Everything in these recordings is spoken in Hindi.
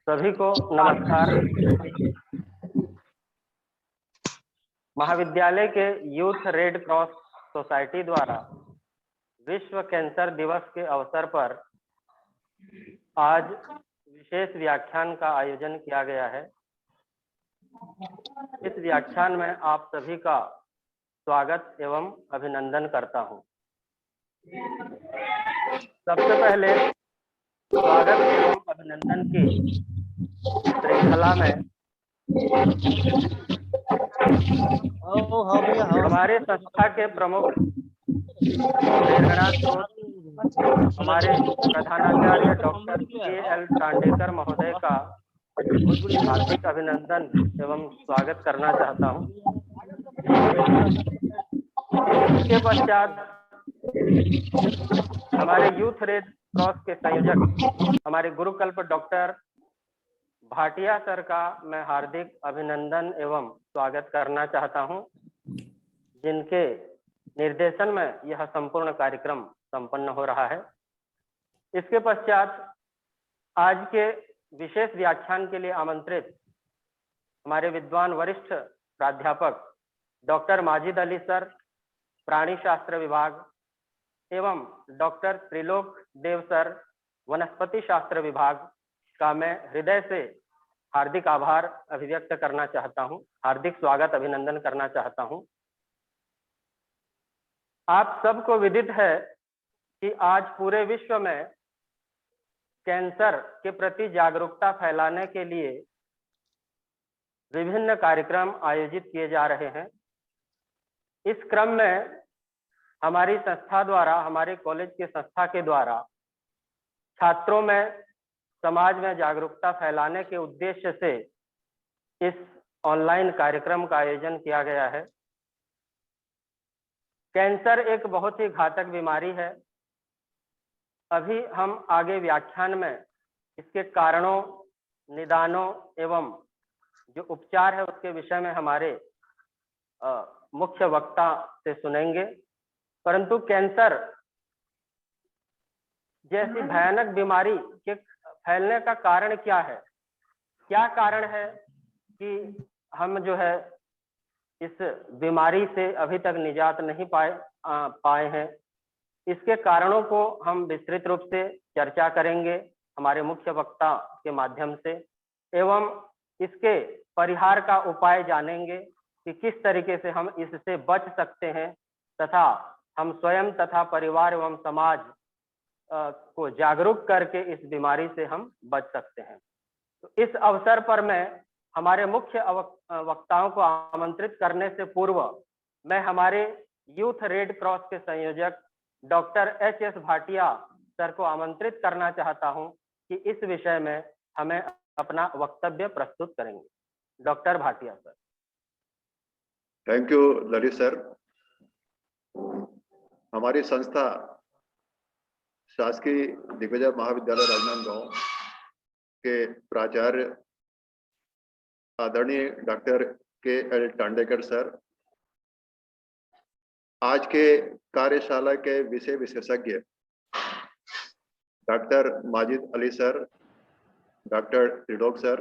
सभी को नमस्कार। महाविद्यालय के यूथ रेड क्रॉस सोसाइटी द्वारा विश्व कैंसर दिवस के अवसर पर आज विशेष व्याख्यान का आयोजन किया गया है। इस व्याख्यान में आप सभी का स्वागत एवं अभिनंदन करता हूं। सबसे पहले स्वागत एवं अभिनंदन की श्रृंखला में हमारे संस्था के प्रमुख प्रेरणा स्रोत हमारे प्रधानाचार्य डॉक्टर के.एल. टांडेकर महोदय का हार्दिक अभिनंदन एवं स्वागत करना चाहता हूं। इसके पश्चात हमारे यूथ रेड क्रॉस के संयोजक हमारे गुरुकल्प डॉक्टर भाटिया सर का मैं हार्दिक अभिनंदन एवं स्वागत करना चाहता हूं, जिनके निर्देशन में यह संपूर्ण कार्यक्रम संपन्न हो रहा है। इसके पश्चात आज के विशेष व्याख्यान के लिए आमंत्रित हमारे विद्वान वरिष्ठ प्राध्यापक डॉक्टर माजिद अली सर, प्राणी शास्त्र विभाग, एवं डॉक्टर त्रिलोक देव सर, वनस्पति शास्त्र विभाग का मैं हृदय से हार्दिक आभार अभिव्यक्त करना चाहता हूं, हार्दिक स्वागत अभिनंदन करना चाहता हूं। आप सबको विदित है कि आज पूरे विश्व में कैंसर के प्रति जागरूकता फैलाने के लिए विभिन्न कार्यक्रम आयोजित किए जा रहे हैं। इस क्रम में हमारी संस्था द्वारा, हमारे कॉलेज के संस्था के द्वारा छात्रों में, समाज में जागरूकता फैलाने के उद्देश्य से इस ऑनलाइन कार्यक्रम का आयोजन किया गया है। कैंसर एक बहुत ही घातक बीमारी है। अभी हम आगे व्याख्यान में इसके कारणों, निदानों एवं जो उपचार है उसके विषय में हमारे मुख्य वक्ता से सुनेंगे। परंतु कैंसर जैसी भयानक बीमारी के फैलने का कारण क्या है? क्या कारण है कि हम जो है इस बीमारी से अभी तक निजात नहीं पाए हैं? इसके कारणों को हम विस्तृत रूप से चर्चा करेंगे हमारे मुख्य वक्ता के माध्यम से, एवं इसके परिहार का उपाय जानेंगे कि किस तरीके से हम इससे बच सकते हैं तथा हम स्वयं तथा परिवार एवं समाज को जागरूक करके इस बीमारी से हम बच सकते हैं। तो इस अवसर पर मैं हमारे मुख्य वक्ताओं को आमंत्रित करने से पूर्व मैं हमारे यूथ रेड क्रॉस के संयोजक डॉक्टर एच.एस. भाटिया सर को आमंत्रित करना चाहता हूं कि इस विषय में हमें अपना वक्तव्य प्रस्तुत करेंगे। Doctor Bhatia sir. Thank you Lalit sir. हमारी संस्था शासकीय दिग्विजय महाविद्यालय राजनांदगांव के प्राचार्य आदरणीय डॉक्टर के.एल. टांडेकर सर, आज के कार्यशाला के विषय विशेषज्ञ doctor Majid Ali sir, doctor Trilok sir,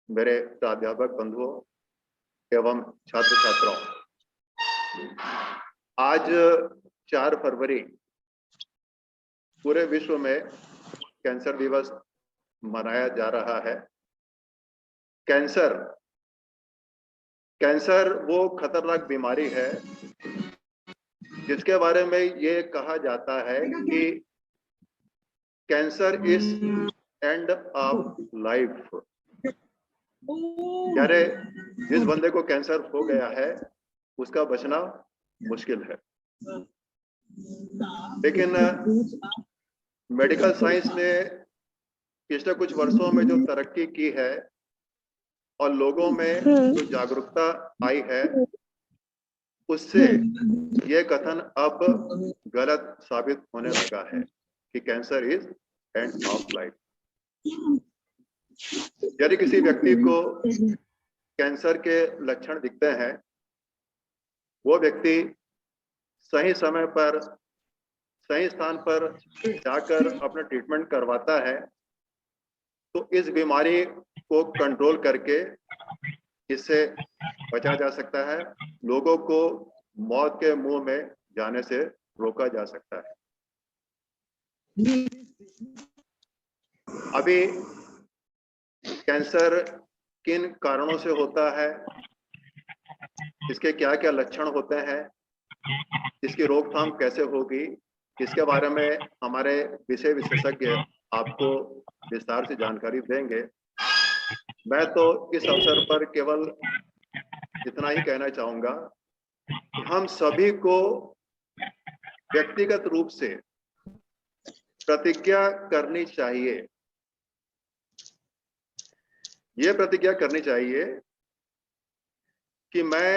मेरे प्राध्यापक बंधुओं एवं छात्र छात्राओं, आज 4 फरवरी पूरे विश्व में कैंसर दिवस मनाया जा रहा है। कैंसर वो खतरनाक बीमारी है जिसके बारे में ये कहा जाता है कि cancer is end of life, यानी जिस बंदे को कैंसर हो गया है उसका बचना मुश्किल है। लेकिन मेडिकल साइंस ने पिछले कुछ वर्षों में जो तरक्की की है और लोगों में जो जागरूकता आई है, उससे ये कथन अब गलत साबित होने लगा है कि cancer is end of life. यदि किसी व्यक्ति को कैंसर के लक्षण दिखते हैं, वो व्यक्ति सही समय पर सही स्थान पर जाकर अपना ट्रीटमेंट करवाता है तो इस बीमारी को कंट्रोल करके इससे बचा जा सकता है, लोगों को मौत के मुंह में जाने से रोका जा सकता है। अभी कैंसर किन कारणों से होता है, इसके क्या क्या लक्षण होते हैं, इसकी रोकथाम कैसे होगी, इसके बारे में हमारे विषय विशेषज्ञ आपको विस्तार से जानकारी देंगे। मैं तो इस अवसर पर केवल इतना ही कहना चाहूंगा कि हम सभी को व्यक्तिगत रूप से प्रतिज्ञा करनी चाहिए, ये प्रतिज्ञा करनी चाहिए कि मैं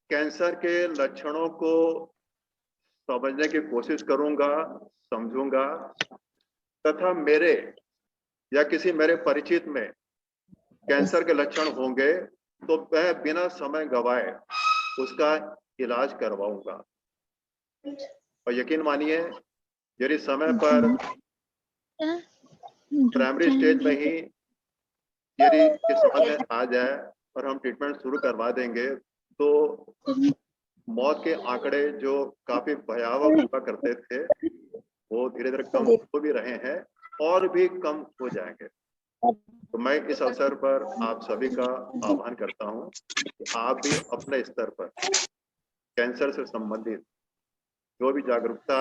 कैंसर के लक्षणों को समझने की कोशिश करूंगा, समझूंगा, तथा मेरे या किसी मेरे परिचित में कैंसर के लक्षण होंगे तो मैं बिना समय गवाए उसका इलाज करवाऊंगा। और यकीन मानिए, यदि समय पर प्राइमरी स्टेज में ही यदि ये समझ में आ जाए और हम ट्रीटमेंट शुरू करवा देंगे तो मौत के आंकड़े जो काफी भयावह हुआ करते थे वो धीरे धीरे कम हो भी रहे हैं और भी कम हो जाएंगे। तो मैं इस अवसर पर आप सभी का आह्वान करता हूं कि आप भी अपने स्तर पर कैंसर से संबंधित जो भी जागरूकता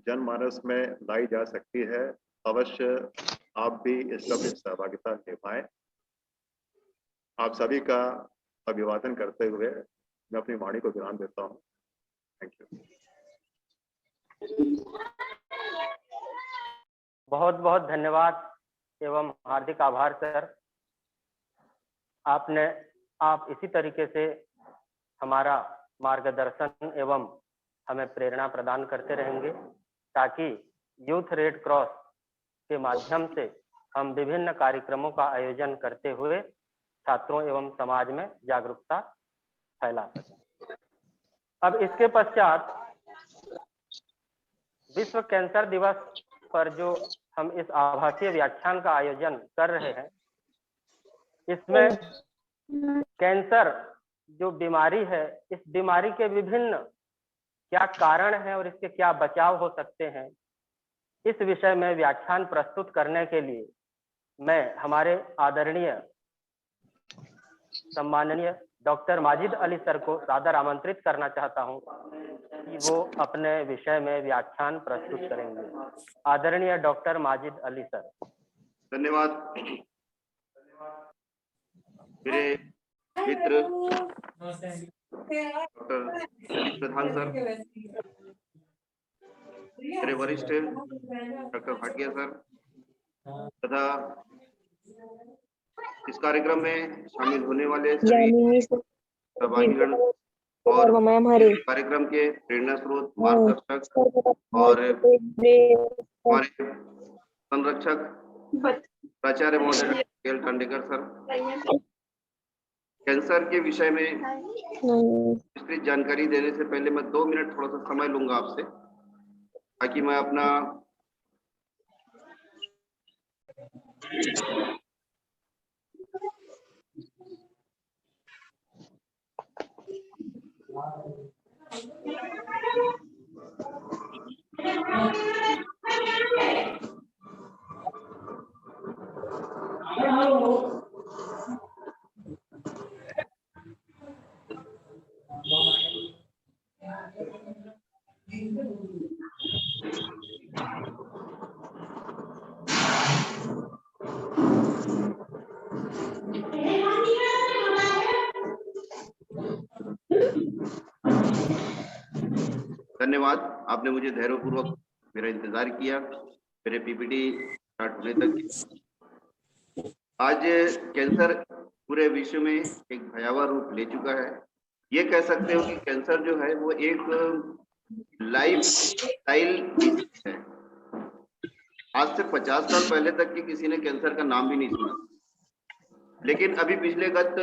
जनमानस में लाई जा सकती है, अवश्य आप भी इसका भी सहभागिता निभाएं। आप सभी का अभिवादन करते हुए मैं अपनी वाणी को विराम देता हूं। Thank you. बहुत बहुत धन्यवाद एवं हार्दिक आभार सर। आप इसी तरीके से हमारा मार्गदर्शन एवं हमें प्रेरणा प्रदान करते रहेंगे ताकि यूथ रेड क्रॉस के माध्यम से हम विभिन्न कार्यक्रमों का आयोजन करते हुए छात्रों एवं समाज में जागरूकता फैला सकें। अब इसके पश्चात विश्व कैंसर दिवस पर जो हम इस आभासीय व्याख्यान का आयोजन कर रहे हैं, इसमें कैंसर जो बीमारी है, इस बीमारी के विभिन्न क्या कारण हैं और इसके क्या बचाव हो सकते हैं, इस विषय में व्याख्यान प्रस्तुत करने के लिए मैं हमारे आदरणीय सम्माननीय डॉक्टर माजिद अली सर को सादर आमंत्रित करना चाहता हूं कि वो अपने विषय में व्याख्यान प्रस्तुत करेंगे। आदरणीय डॉक्टर माजिद अली सर। धन्यवाद मेरे मित्र डॉक्टर प्रधान सर, मेरे वरिष्ठ डॉक्टर भाटिया सर तथा इस कार्यक्रम में शामिल होने वाले सभी सहभागीगण और कार्यक्रम के प्रेरणा स्रोत, मार्गदर्शक और हमारे संरक्षक प्राचार्य महोदय केएल टांडेकर सर। कैंसर के विषय में विस्तृत जानकारी देने से पहले मैं 2 मिनट थोड़ा सा समय लूंगा आपसे, ताकि मैं अपना धन्यवाद। आपने मुझे धैर्यपूर्वक मेरा इंतजार किया मेरे पीपीटी स्टार्ट होने तक। आज कैंसर पूरे विश्व में एक भयावह रूप ले चुका है। ये कह सकते हो कि कैंसर जो है वो एक लाइफ स्टाइल डिजीज है। आज से 50 साल पहले तक के किसी ने कैंसर का नाम भी नहीं सुना, लेकिन अभी पिछले गत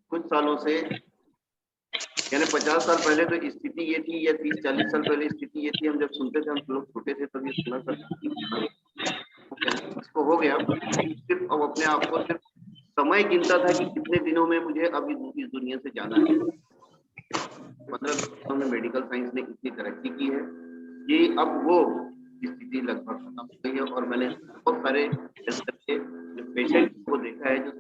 कुछ सालों से, यानी 50 साल पहले तो स्थिति ये थी, या 30-40 साल पहले स्थिति ये थी, हम जब सुनते थे, हम लोग छोटे थे तब ये सुना करते, इसको हो गया सिर्फ अब अपने आप को सिर्फ समय गिनता था कि कितने दिनों में मुझे अब इस दुनिया से जाना है। 15 दिनों में मेडिकल साइंस ने इतनी तरक्की की है कि अब वो स्थिति लगभग खत्म हो गई है। और मैंने बहुत सारे कैंसर के पेशेंट को देखा है जो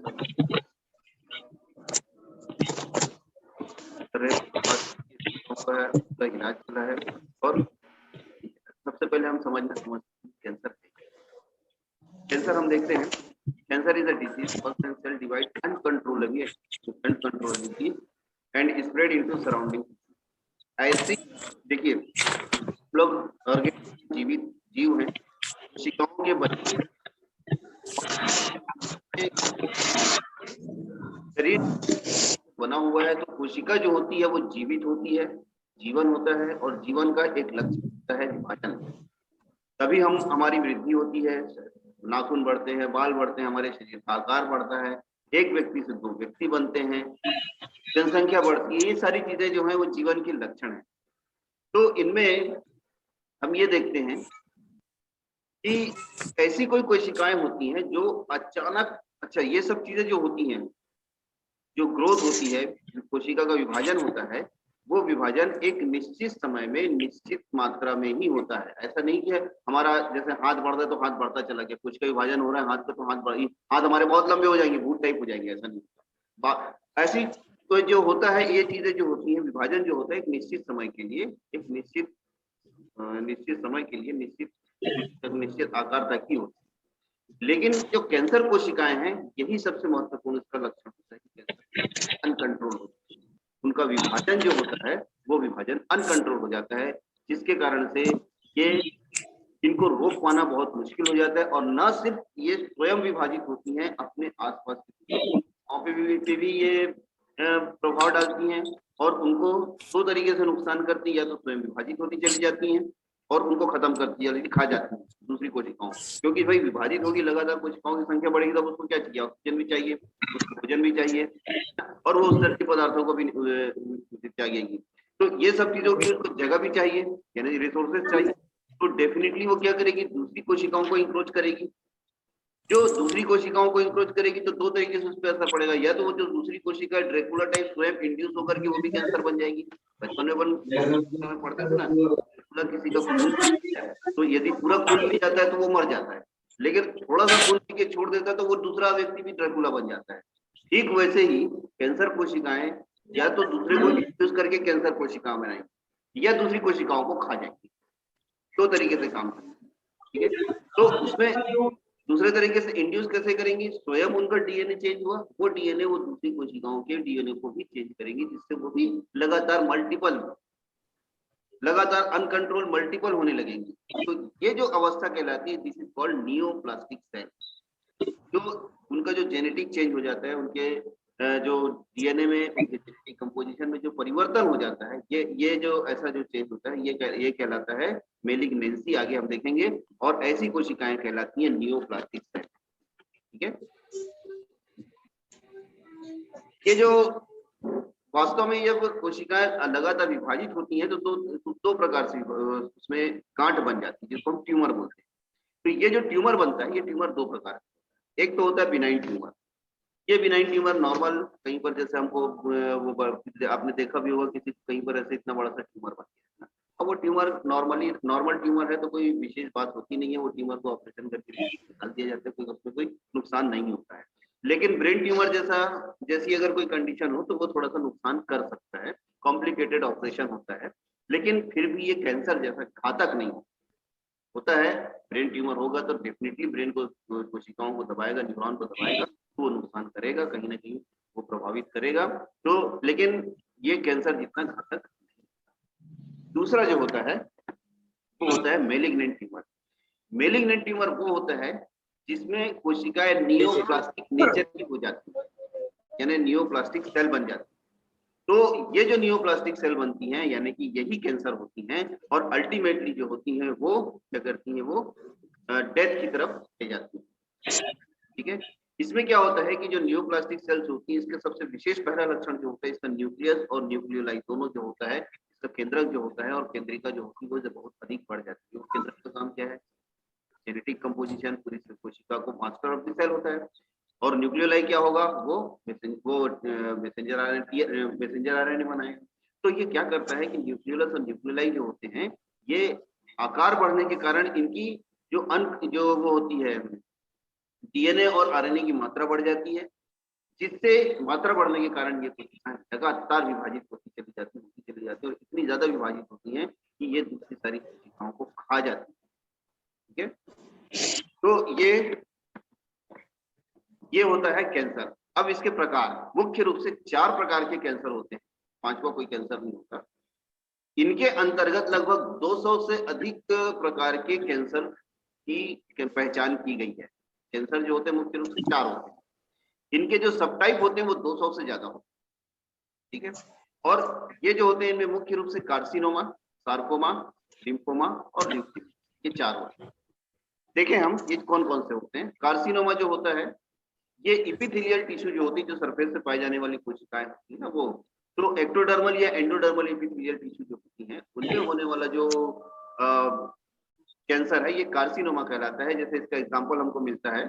उसका इलाज चला है। और सबसे पहले हम समझते कैंसर हम देखते हैं, cancer is a disease person cell divide uncontrollably and spread into surrounding. ऐसी देखिए लोग जीवित जीव हैं, कोशिकाओं के बच्चे शरीर बना हुआ है, तो कोशिका जो होती है वो जीवित होती है, जीवन होता है, और जीवन का एक लक्ष्य होता है विभाजन। तभी हम हमारी वृद्धि होती है, नाखून बढ़ते हैं, बाल बढ़ते हैं, हमारे शरीर का आकार बढ़ता है, एक व्यक्ति से 2 व्यक्ति बनते हैं, जनसंख्या बढ़ती है। ये सारी चीजें जो है वो जीवन के लक्षण है। तो इनमें हम ये देखते हैं कि ऐसी कोई कोशिकाएं होती हैं जो अचानक, अच्छा ये सब चीजें जो होती हैं, जो ग्रोथ होती है, कोशिका का विभाजन होता है, वो विभाजन एक निश्चित समय में निश्चित मात्रा में ही होता है। ऐसा नहीं कि हमारा जैसे हाथ बढ़ता है तो हाथ बढ़ता चला गया, कुछ का विभाजन हो रहा है हाथ का तो हाथ हमारे बहुत लंबे हो जाएंगे, भूत टाइप हो जाएंगे, ऐसा नहीं होता। ऐसी तो जो होता है, ये चीजें जो होती है, विभाजन जो होता है एक निश्चित समय के लिए, एक निश्चित समय के लिए निश्चित आकार तक ही होती है। लेकिन जो कैंसर कोशिकाएं हैं, यही सबसे महत्वपूर्ण इसका लक्षण होता है कि कैंसर अनकंट्रोल होता है। उनका विभाजन जो होता है वो विभाजन अनकंट्रोल हो जाता है, जिसके कारण से ये इनको रोक पाना बहुत मुश्किल हो जाता है। और न सिर्फ ये स्वयं विभाजित होती हैं, अपने आसपास पे भी ये प्रभाव डालती हैं, और उनको 2 तरीके से नुकसान करती है। या तो स्वयं विभाजित होती चली जाती हैं और उनको खत्म करती है, खा जाती है दूसरी कोशिकाओं, क्योंकि भाई विभाजित होगी, लगातार कोशिकाओं की संख्या बढ़ेगी, तब उसको क्या चाहिए, ऑक्सीजन भी चाहिए, उसको भोजन भी चाहिए, और वो उस तरह के पदार्थों को भी चाहिएगी। तो ये सब चीजों की उसको जगह भी चाहिए, यानी रिसोर्सेज चाहिए। तो डेफिनेटली वो क्या करेगी, दूसरी कोशिकाओं को इंक्रोच करेगी। जो दूसरी कोशिकाओं को इंक्रोच करेगी तो 2 तरीके से उस पर असर पड़ेगा। या तो वो जो दूसरी कोशिका ड्रैकुला टाइप स्वयं इंड्यूस होकर के वो भी कैंसर बन जाएगी। बचपन में पढ़ते थे ना, ड्रैकुला किसी का खून, तो यदि पूरा खून पी जाता है तो वो मर जाता है, लेकिन थोड़ा सा खून पी के छोड़ देता है तो वो दूसरा व्यक्ति भी ड्रैकुला बन जाता है। ठीक वैसे ही कैंसर कोशिकाएं या तो दूसरे को इंड्यूस करके कैंसर कोशिकाएं बनाएंगी, या दूसरी कोशिकाओं को खा जाएंगी। 2 तरीके से काम करेंगे, ठीक है। तो उसमें दूसरे तरीके से इंड्यूस कैसे करेंगी, स्वयं उनका डीएनए चेंज हुआ, वो डीएनए वो दूसरी कोशिकाओं के डीएनए को भी चेंज करेंगी, जिससे वो भी लगातार अनकंट्रोल मल्टीपल होने लगेंगी। तो ये जो अवस्था कहलाती है, this is called neoplastic cell. जो उनका जो जेनेटिक चेंज हो जाता है, उनके जो डीएनए में, उनके जेनेटिक कंपोजिशन में जो परिवर्तन हो जाता है, ये जो ऐसा जो चेंज होता है, ये कहलाता है मेलिग्नेंसी। आगे हम देखेंगे। और ऐसी कोशिकाएं कहलाती हैं नियोप्लास्टिक सेल, ठीक है। ये जो वास्तव में जब कोशिकाएं लगातार विभाजित होती हैं तो 2 प्रकार से उसमें गांठ बन जाती है, जिसको हम ट्यूमर बोलते हैं। तो ये जो ट्यूमर बनता है, ये ट्यूमर 2 प्रकार है। एक तो होता है बिनाइन ट्यूमर। ये बिनाइन ट्यूमर नॉर्मल, कहीं पर जैसे हमको वो आपने देखा भी होगा, किसी कहीं पर ऐसे इतना बड़ा सा ट्यूमर बन गया। अब वो ट्यूमर नॉर्मल ट्यूमर है तो कोई विशेष बात होती नहीं है, वो ट्यूमर को ऑपरेशन करके निकाल दिया जाता है, कोई उसमें कोई नुकसान नहीं होता है। लेकिन ब्रेन ट्यूमर जैसी अगर कोई कंडीशन हो तो वो थोड़ा सा नुकसान कर सकता है, कॉम्प्लिकेटेड ऑपरेशन होता है, लेकिन फिर भी ये कैंसर जैसा घातक नहीं होता है। ब्रेन ट्यूमर होगा तो डेफिनेटली ब्रेन को कोशिकाओं को दबाएगा, न्यूरॉन को दबाएगा, वो नुकसान करेगा, कहीं ना कहीं वो प्रभावित करेगा। तो लेकिन ये कैंसर जितना घातक। दूसरा जो होता है वो होता है मेलिग्नेंट ट्यूमर। मेलिग्नेंट ट्यूमर वो होता है जिसमें कोशिकाएं नियोप्लास्टिक नेचर की हो जाती है, यानी नियोप्लास्टिक सेल बन जाती है। तो ये जो नियोप्लास्टिक सेल बनती हैं, यानी कि यही कैंसर होती हैं, और अल्टीमेटली जो होती हैं वो क्या करती हैं, वो डेथ की तरफ ले जाती है, ठीक है। इसमें क्या होता है कि जो नियोप्लास्टिक सेल्स होती हैं, इसका सबसे विशेष पहला लक्षण जो होता है, इसका न्यूक्लियस और न्यूक्लियोलाई दोनों जो होता है, इसका केंद्रक जो होता है और केंद्रिका जो होती है वो बहुत अधिक बढ़ जाती है। केंद्रक का काम क्या है, जेनेटिक कंपोजिशन, पूरी कोशिका को मास्टर ऑफ द सेल होता है। और न्यूक्लियोलाई क्या होगा, वो मैसेंजर आरएनए बनाएगा। तो ये क्या करता है कि न्यूक्लियोलस और न्यूक्लियोलाई जो होते हैं, ये आकार बढ़ने के कारण इनकी जो वो होती है डीएनए और आरएनए की मात्रा बढ़ जाती है, जिससे मात्रा बढ़ने के कारण ये कोशिकाएं लगातार विभाजित होती चली जाती है और इतनी ज्यादा विभाजित होती हैं कि ये दूसरी सारी कोशिकाओं को खा जाती है। ठीक है, तो ये होता है कैंसर। अब इसके प्रकार मुख्य रूप से 4 प्रकार के कैंसर होते हैं, 5वां कोई कैंसर नहीं होता। इनके अंतर्गत लगभग 200 से अधिक प्रकार के कैंसर की पहचान की गई है। कैंसर जो होते हैं मुख्य रूप से 4 होते हैं, इनके जो सब टाइप होते हैं वो 200 से ज्यादा होते हैं। ठीक है, और ये जो होते हैं इनमें मुख्य रूप से कार्सिनोमा, सार्कोमा, लिम्फोमा और ल्यूकेमिया, ये 4 होते हैं। देखें हम ये कौन कौन से होते हैं। कार्सिनोमा जो होता है, ये इपिथेलियल टिश्यू जो होती है, जो सरफेस से पाई जाने वाली कोशिकाएं होती है ना, वो तो एक्टोडर्मल या एंडोडर्मल इपिथेलियल टिश्यू जो होती हैं, उनमें होने वाला जो कैंसर है, ये कार्सिनोमा कहलाता है। जैसे इसका एग्जांपल हमको मिलता है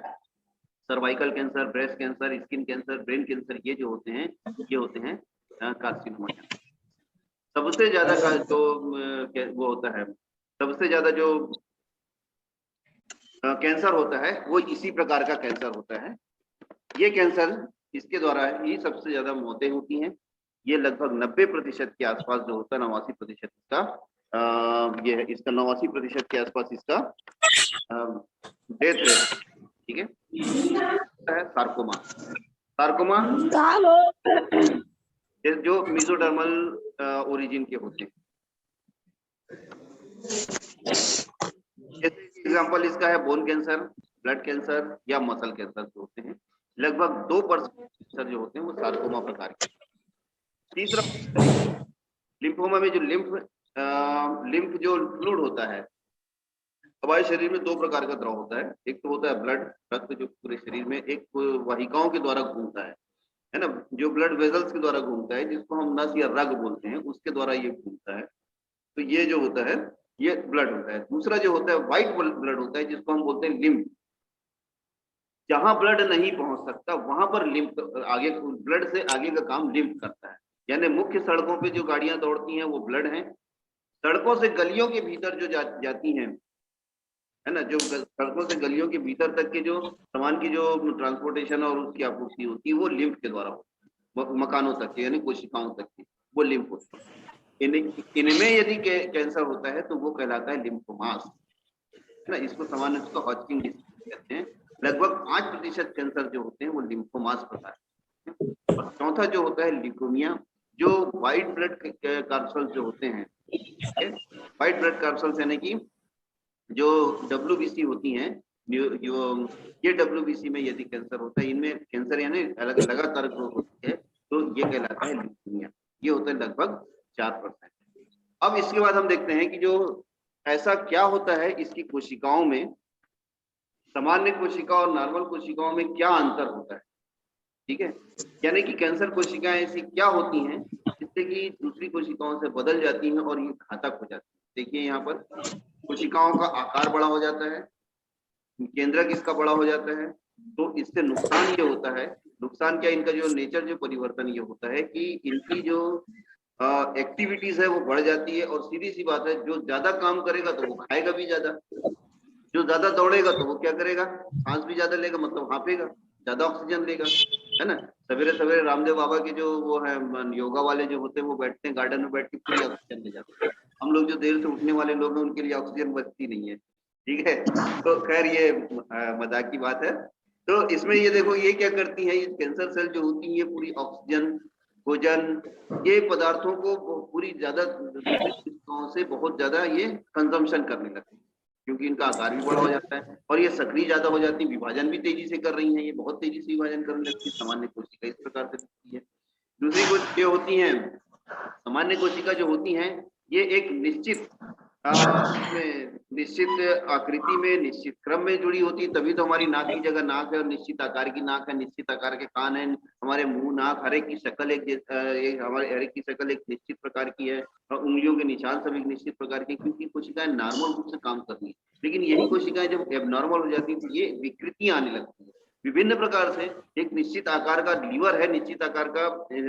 cervical cancer, breast cancer, skin cancer, brain cancer, ये जो होते हैं ये होते हैं कार्सिनोमा। सबसे ज्यादा का जो वो होता है, सबसे ज्यादा जो कैंसर होता है वो इसी प्रकार का कैंसर होता है। ये कैंसर, इसके द्वारा ही सबसे ज्यादा मौतें होती हैं। ये लगभग 90% के आसपास जो होता है, 89% का ये है, इसका 89% के आसपास इसका डेथ रेट। ठीक है, सार्कोमा। सार्कोमा जो मेसोडर्मल ओरिजिन के होते हैं। एग्जाम्पल इसका है बोन कैंसर, ब्लड कैंसर या मसल कैंसर जो होते हैं। लगभग 2% कैंसर जो होते हैं वो सार्कोमा प्रकार के। तीसरा लिम्फोमा में जो लिम्फ जो फ्लूइड होता है, हमारे शरीर में 2 प्रकार का द्रव होता है। एक तो होता है ब्लड, रक्त जो पूरे शरीर में एक वाहिकाओं के द्वारा घूमता है ना, जो ब्लड वेजल्स के द्वारा घूमता है, जिसको हम नस या रग बोलते हैं, उसके द्वारा ये घूमता है। तो ये जो होता है ये ब्लड होता है। दूसरा जो होता है व्हाइट ब्लड होता है, जिसको हम बोलते हैं लिम्फ। जहां ब्लड नहीं पहुंच सकता वहां पर लिम्फ आगे, ब्लड से आगे का काम लिम्फ करता है। यानी मुख्य सड़कों पे जो गाड़ियां दौड़ती हैं वो ब्लड हैं। सड़कों से गलियों के भीतर जो जाती हैं, है ना, जो सड़कों से गलियों के भीतर तक के जो सामान की जो ट्रांसपोर्टेशन और उसकी आपूर्ति होती है वो लिम्फ के द्वारा होती है, मकानों तक की, यानी कोशिकाओं तक की, वो लिम्फ होती है। इनमें यदि कैंसर होता है तो वो कहलाता है लिम्फोमास, है ना। इसको सामान्य हॉटकिन डिसीज कहते हैं। लगभग 5% कैंसर जो होते हैं वो लिम्फोमास प्रकार है। और चौथा जो होता है ल्यूकेमिया, जो व्हाइट ब्लड कार्पल्स जो होते हैं, व्हाइट ब्लड कार्पल्स यानी कि जो WBC होती हैं, जो ये WBC में यदि कैंसर होता है, इनमें कैंसर यानी लगातार ग्रोथ होती है, तो ये कहलाता है ल्यूकेमिया। ये होता है लगभग 4%। अब इसके बाद हम देखते हैं कि जो ऐसा क्या होता है इसकी कोशिकाओं में, सामान्य कोशिका और नॉर्मल कोशिकाओं में क्या अंतर होता है। ठीक है, यानी कि कैंसर कोशिकाएं ऐसी क्या होती हैं जिससे कि दूसरी कोशिकाओं से बदल जाती हैं और ये घातक हो जाती है। देखिए यहाँ पर कोशिकाओं का आकार बड़ा हो जाता है, केंद्रक इसका बड़ा हो जाता है। तो इससे नुकसान ये होता है, नुकसान क्या, इनका जो नेचर जो परिवर्तन ये होता है कि इनकी जो एक्टिविटीज है वो बढ़ जाती है। और सीधी सी बात है, जो ज्यादा काम करेगा तो वो खाएगा भी ज्यादा, जो ज्यादा दौड़ेगा तो वो क्या करेगा, सांस भी ज्यादा लेगा, मतलब हाँफेगा, ज्यादा ऑक्सीजन लेगा, है ना। सवेरे सवेरे रामदेव बाबा के जो वो है योगा वाले जो होते हैं, वो बैठते हैं गार्डन में, बैठ के पूरी ऑक्सीजन ले जाते हैं। हम लोग जो देर से उठने वाले लोग हैं उनके लिए ऑक्सीजन बचती नहीं है। ठीक है, तो खैर ये मजाक की बात है। तो इसमें ये देखो ये क्या करती है, ये कैंसर सेल जो होती है ये पूरी ऑक्सीजन, भोजन, ये पदार्थों को पूरी ज्यादा से बहुत ज्यादा ये कंजम्पशन करने लगती है, क्योंकि इनका आकार भी बड़ा हो जाता है और ये सक्रिय ज्यादा हो जाती है, विभाजन भी तेजी से कर रही हैं, ये बहुत तेजी से विभाजन करने लगती है। सामान्य कोशिका इस प्रकार से दिखती है। दूसरी जो होती है सामान्य कोशिका जो होती हैं, ये एक निश्चित में निश्चित आकृति में, निश्चित क्रम में जुड़ी होती है, तभी तो हमारी नाक की जगह नाक है और निश्चित आकार की नाक है, निश्चित आकार के कान है, हमारे मुंह नाक हर एक की शक्ल हमारे हर एक की शक्ल एक निश्चित प्रकार की है और उंगलियों के निशान सब एक निश्चित प्रकार के, क्योंकि कोशिकाएं नॉर्मल रूप से काम कर रही है। लेकिन यही कोशिकाएं जब एबनॉर्मल हो जाती है तो ये विकृतियां आने लगती है विभिन्न प्रकार से। एक निश्चित आकार का लीवर है, निश्चित आकार का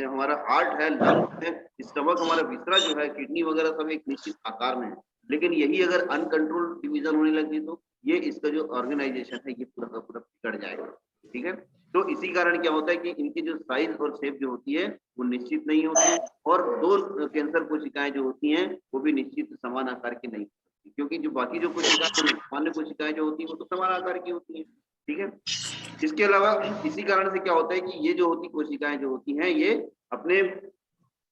हमारा हार्ट है, लंग्स है, स्टमक, हमारा विसरा जो है, किडनी वगैरह सब एक निश्चित आकार में है। लेकिन यही अगर अनकंट्रोल डिवीजन होने लगी तो ये इसका जो ऑर्गेनाइजेशन है ये पूरा का पूरा बिगड़ जाएगा। ठीक है, तो इसी कारण क्या होता है कि इनकी जो साइज और शेप जो होती है वो निश्चित नहीं होती और दो कैंसर कोशिकाएं जो होती हैं वो भी निश्चित समान आकार की नहीं होती, क्योंकि जो बाकी जो कोशिकाएं सामान्य कोशिकाएं जो होती है वो तो समान आकार की होती है। ठीक है, इसके अलावा इसी कारण से क्या होता है कि ये जो होती कोशिकाएं जो होती हैं ये अपने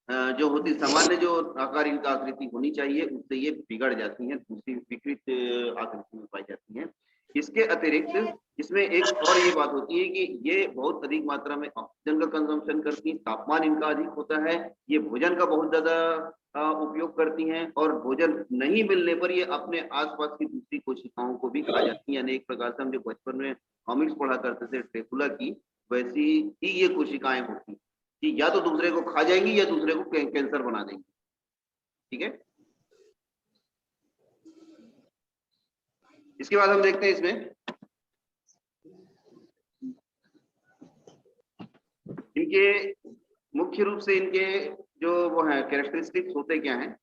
जो होती सामान्य जो आकार इनका आकृति होनी चाहिए उससे ये बिगड़ जाती हैं, दूसरी विकृत आकृति में पाई जाती हैं। इसके अतिरिक्त इसमें एक और ये बात होती है कि ये बहुत अधिक मात्रा में ऑक्सीजन का कंजम्पशन करती हैं, तापमान इनका अधिक होता है, ये भोजन का बहुत ज्यादा उपयोग करती हैं और भोजन नहीं मिलने पर ये अपने आसपास की दूसरी कोशिकाओं को भी खा जाती हैं। यानी एक प्रकार से हम जो बचपन में कॉमिक्स पढ़ा करते थे ड्रैकुला की, वैसी ही ये कोशिकाएं होती कि या तो दूसरे को खा जाएंगी या दूसरे को कैंसर बना देंगी। ठीक है, इसके बाद हम देखते हैं इसमें इनके मुख्य रूप से इनके जो वो है कैरेक्टरिस्टिक्स होते क्या हैं,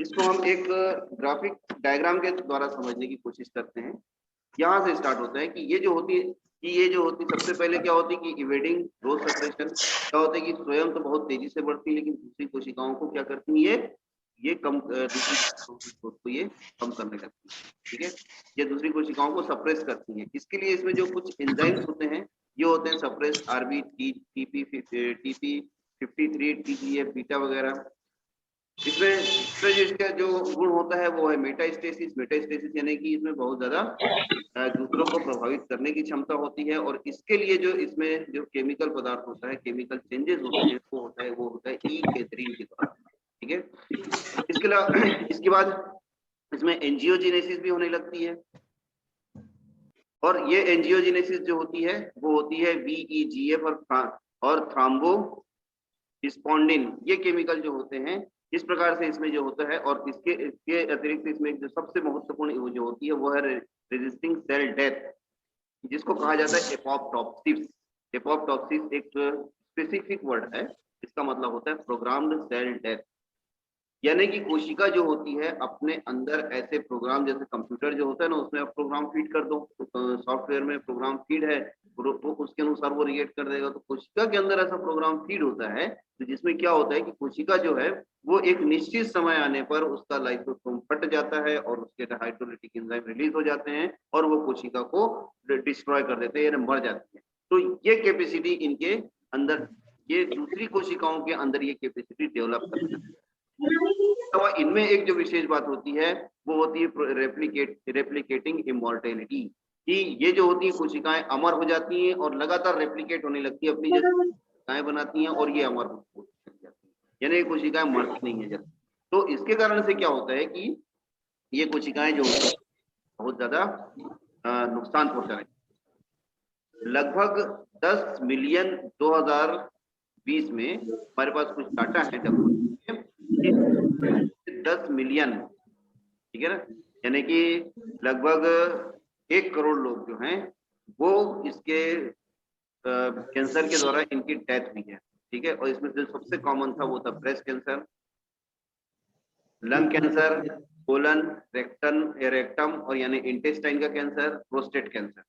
इसको हम एक ग्राफिक डायग्राम के द्वारा समझने की कोशिश करते हैं। यहाँ से स्टार्ट होता है कि ये जो होती सबसे पहले क्या होती है कि इवेडिंग ग्रोथ सप्रेशन, क्या होता है कि स्वयं तो बहुत तेजी से बढ़ती है लेकिन दूसरी कोशिकाओं को क्या करती है ये कम दूसरी को ये कम करने लगती है। ठीक है, ये दूसरी कोशिकाओं को सप्रेस करती है। इसके लिए इसमें जो कुछ एंजाइम्स होते हैं ये होते हैं suppress RB TP 53 TGF beta वगैरह। इसमें जो इसका जो गुण होता है वो है मेटास्टेसिस। मेटास्टेसिस यानी कि इसमें बहुत ज्यादा दूसरों को प्रभावित करने की क्षमता होती है और इसके लिए जो इसमें जो केमिकल पदार्थ होता है, केमिकल चेंजेस होते हैं वो होता है ई कैथरीन के द्वारा। ठीक है, इसके अलावा इसके बाद इसमें एंजियोजेनेसिस भी होने लगती है और ये एंजियोजेनेसिस जो होती है वो होती है VEGF और थ्रोम्बोस्पोंडिन, ये केमिकल जो होते हैं इस प्रकार से इसमें जो होता है। और इसके अतिरिक्त इसमें जो सबसे महत्वपूर्ण जो होती है वो है रेजिस्टिंग सेल डेथ, जिसको कहा जाता है एपोप्टोसिस। एपोप्टोसिस एक स्पेसिफिक वर्ड है, इसका मतलब होता है प्रोग्राम्ड सेल डेथ। यानी कि कोशिका जो होती है अपने अंदर ऐसे प्रोग्राम, जैसे कंप्यूटर जो होता है ना उसमें आप प्रोग्राम फीड कर दो, तो सॉफ्टवेयर में प्रोग्राम फीड है तो उसके अनुसार वो रिएक्ट कर देगा। तो कोशिका के अंदर ऐसा प्रोग्राम फीड होता है तो जिसमें क्या होता है कि कोशिका जो है वो एक निश्चित समय आने पर उसका लाइसोसोम फट जाता है और उसके हाइड्रोलाइटिक एंजाइम रिलीज हो जाते हैं और वो कोशिका को डिस्ट्रॉय कर देते हैं यानी मर जाती है। तो ये कैपेसिटी इनके अंदर, ये दूसरी कोशिकाओं के अंदर ये कैपेसिटी डेवलप करते हैं। तो इनमें एक जो विशेष बात होती है वो होती है रेप्लिकेटिंग इमॉर्टेलिटी, कि ये जो होती है कोशिकाएं अमर हो जाती हैं और लगातार रेप्लिकेट होने लगती है, अपनी जैसे कोशिकाएं बनाती हैं और ये अमर हो जाती है, यानी कोशिकाएं मरती नहीं है जल्दी। तो इसके कारण से क्या होता है कि ये कोशिकाएं जो होती है बहुत ज्यादा नुकसान पहुंचा रही है। लगभग 10 मिलियन 2020 में हमारे पास कुछ डाटा है 10 मिलियन, ठीक है ना, यानी कि लगभग 1 करोड़ लोग जो हैं वो इसके कैंसर के द्वारा इनकी डेथ हुई है। ठीक है, और इसमें जो सबसे कॉमन था वो था breast cancer, lung cancer, colon, rectum और यानी इंटेस्टाइन का कैंसर, प्रोस्टेट कैंसर।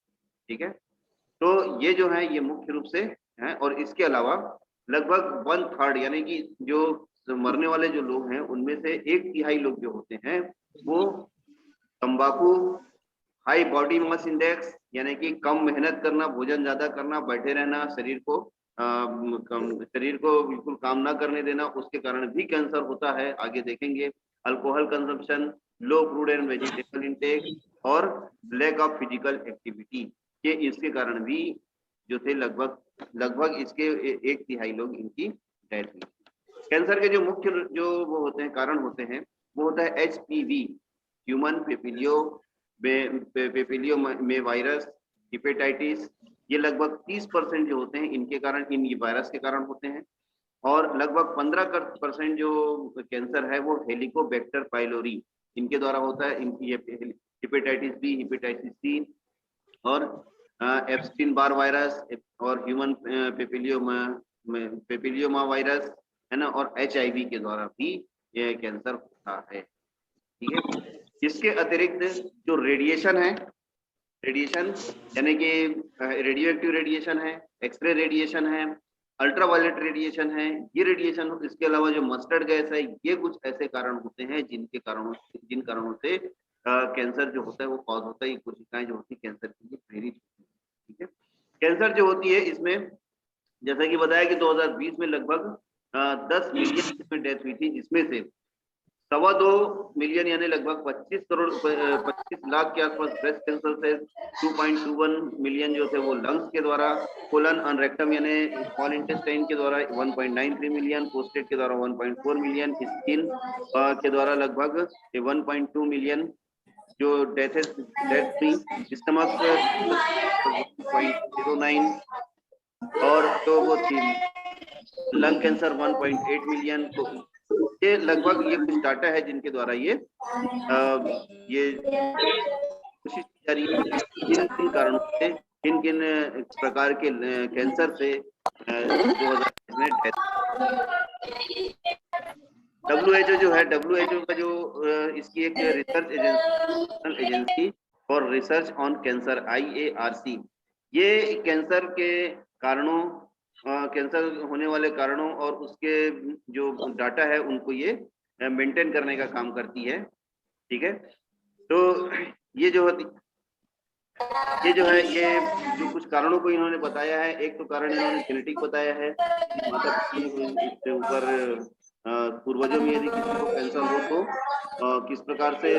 ठीक है, तो ये जो है ये मुख्य रूप से है। और इसके अलावा लगभग 1/3 यानी कि जो मरने वाले जो लोग हैं उनमें से 1/3 लोग जो होते हैं वो तंबाकू, हाई बॉडी मास इंडेक्स यानी कि कम मेहनत करना, भोजन ज्यादा करना, बैठे रहना, शरीर को बिल्कुल काम ना करने देना, उसके कारण भी कैंसर होता है, आगे देखेंगे। Alcohol consumption, low fruit and vegetable intake और लैक ऑफ फिजिकल एक्टिविटी, ये इसके कारण भी जो थे लगभग इसके 1/3 लोग इनकी डेथ हुई। कैंसर के जो मुख्य जो वो होते हैं कारण होते हैं वो होता है HPV ह्यूमन पेपिलियो में वायरस, हिपेटाइटिस, ये लगभग 30% जो होते हैं इनके कारण, इन वायरस के कारण होते हैं। और लगभग 15% जो कैंसर है वो हेलिकोबैक्टर पाइलोरी इनके द्वारा होता है। इनकी हिपेटाइटिस बी, हिपेटाइटिस सी और एप्स्टीन बार वायरस और ह्यूमन पेपिलियोमा वायरस है ना, और HIV के द्वारा भी यह कैंसर होता है। ठीक है, इसके अतिरिक्त जो रेडिएशन है, रेडिएशन यानी कि रेडियो एक्टिव रेडिएशन है, एक्सरे रेडिएशन है, अल्ट्रावायलेट रेडिएशन है, ये रेडिएशन, इसके अलावा जो मस्टर्ड गैस है, ये कुछ ऐसे कारण होते हैं जिन कारणों से कैंसर जो होता है वो कॉज होता है, कोशिकाएं जो होती है कैंसर के लिए प्रेरित होती है। ठीक है, कैंसर जो होती है इसमें जैसा कि बताया कि 2020 में लगभग 10 मिलियन में डेथ हुई थी, जिसमें से 2.25 मिलियन यानी लगभग 25 लाख के आसपास ब्रेस्ट कैंसर से, 2.21 मिलियन जो थे वो लंग्स के द्वारा, कोलन एंड रेक्टम यानी स्मॉल इंटेस्टाइन के द्वारा 1.93 मिलियन, प्रोस्टेट के द्वारा 1.4 मिलियन, स्किन के द्वारा लगभग 1.2 मिलियन जो डेथ हुई, स्टमक 1.09 और तो वो थी लंग कैंसर 1.8 मिलियन। तो ये लगभग ये कुछ डाटा है जिनके द्वारा ये कोशिश की जा रही है किन किन कारणों से, किन किन प्रकार के कैंसर से 2020 में डेथ। WHO जो है, WHO का जो इसकी एक research agency for research on cancer IARC, ये कैंसर के कारणों, कैंसर होने वाले कारणों और उसके जो डाटा है उनको ये मेंटेन करने का काम करती है। ठीक है, तो ये जो है ये जो कुछ कारणों को इन्होंने बताया है, एक तो कारण इन्होंने जेनेटिक बताया है, माता पिता इसके ऊपर पूर्वजों में यदि किसी को कैंसर हो तो किस प्रकार से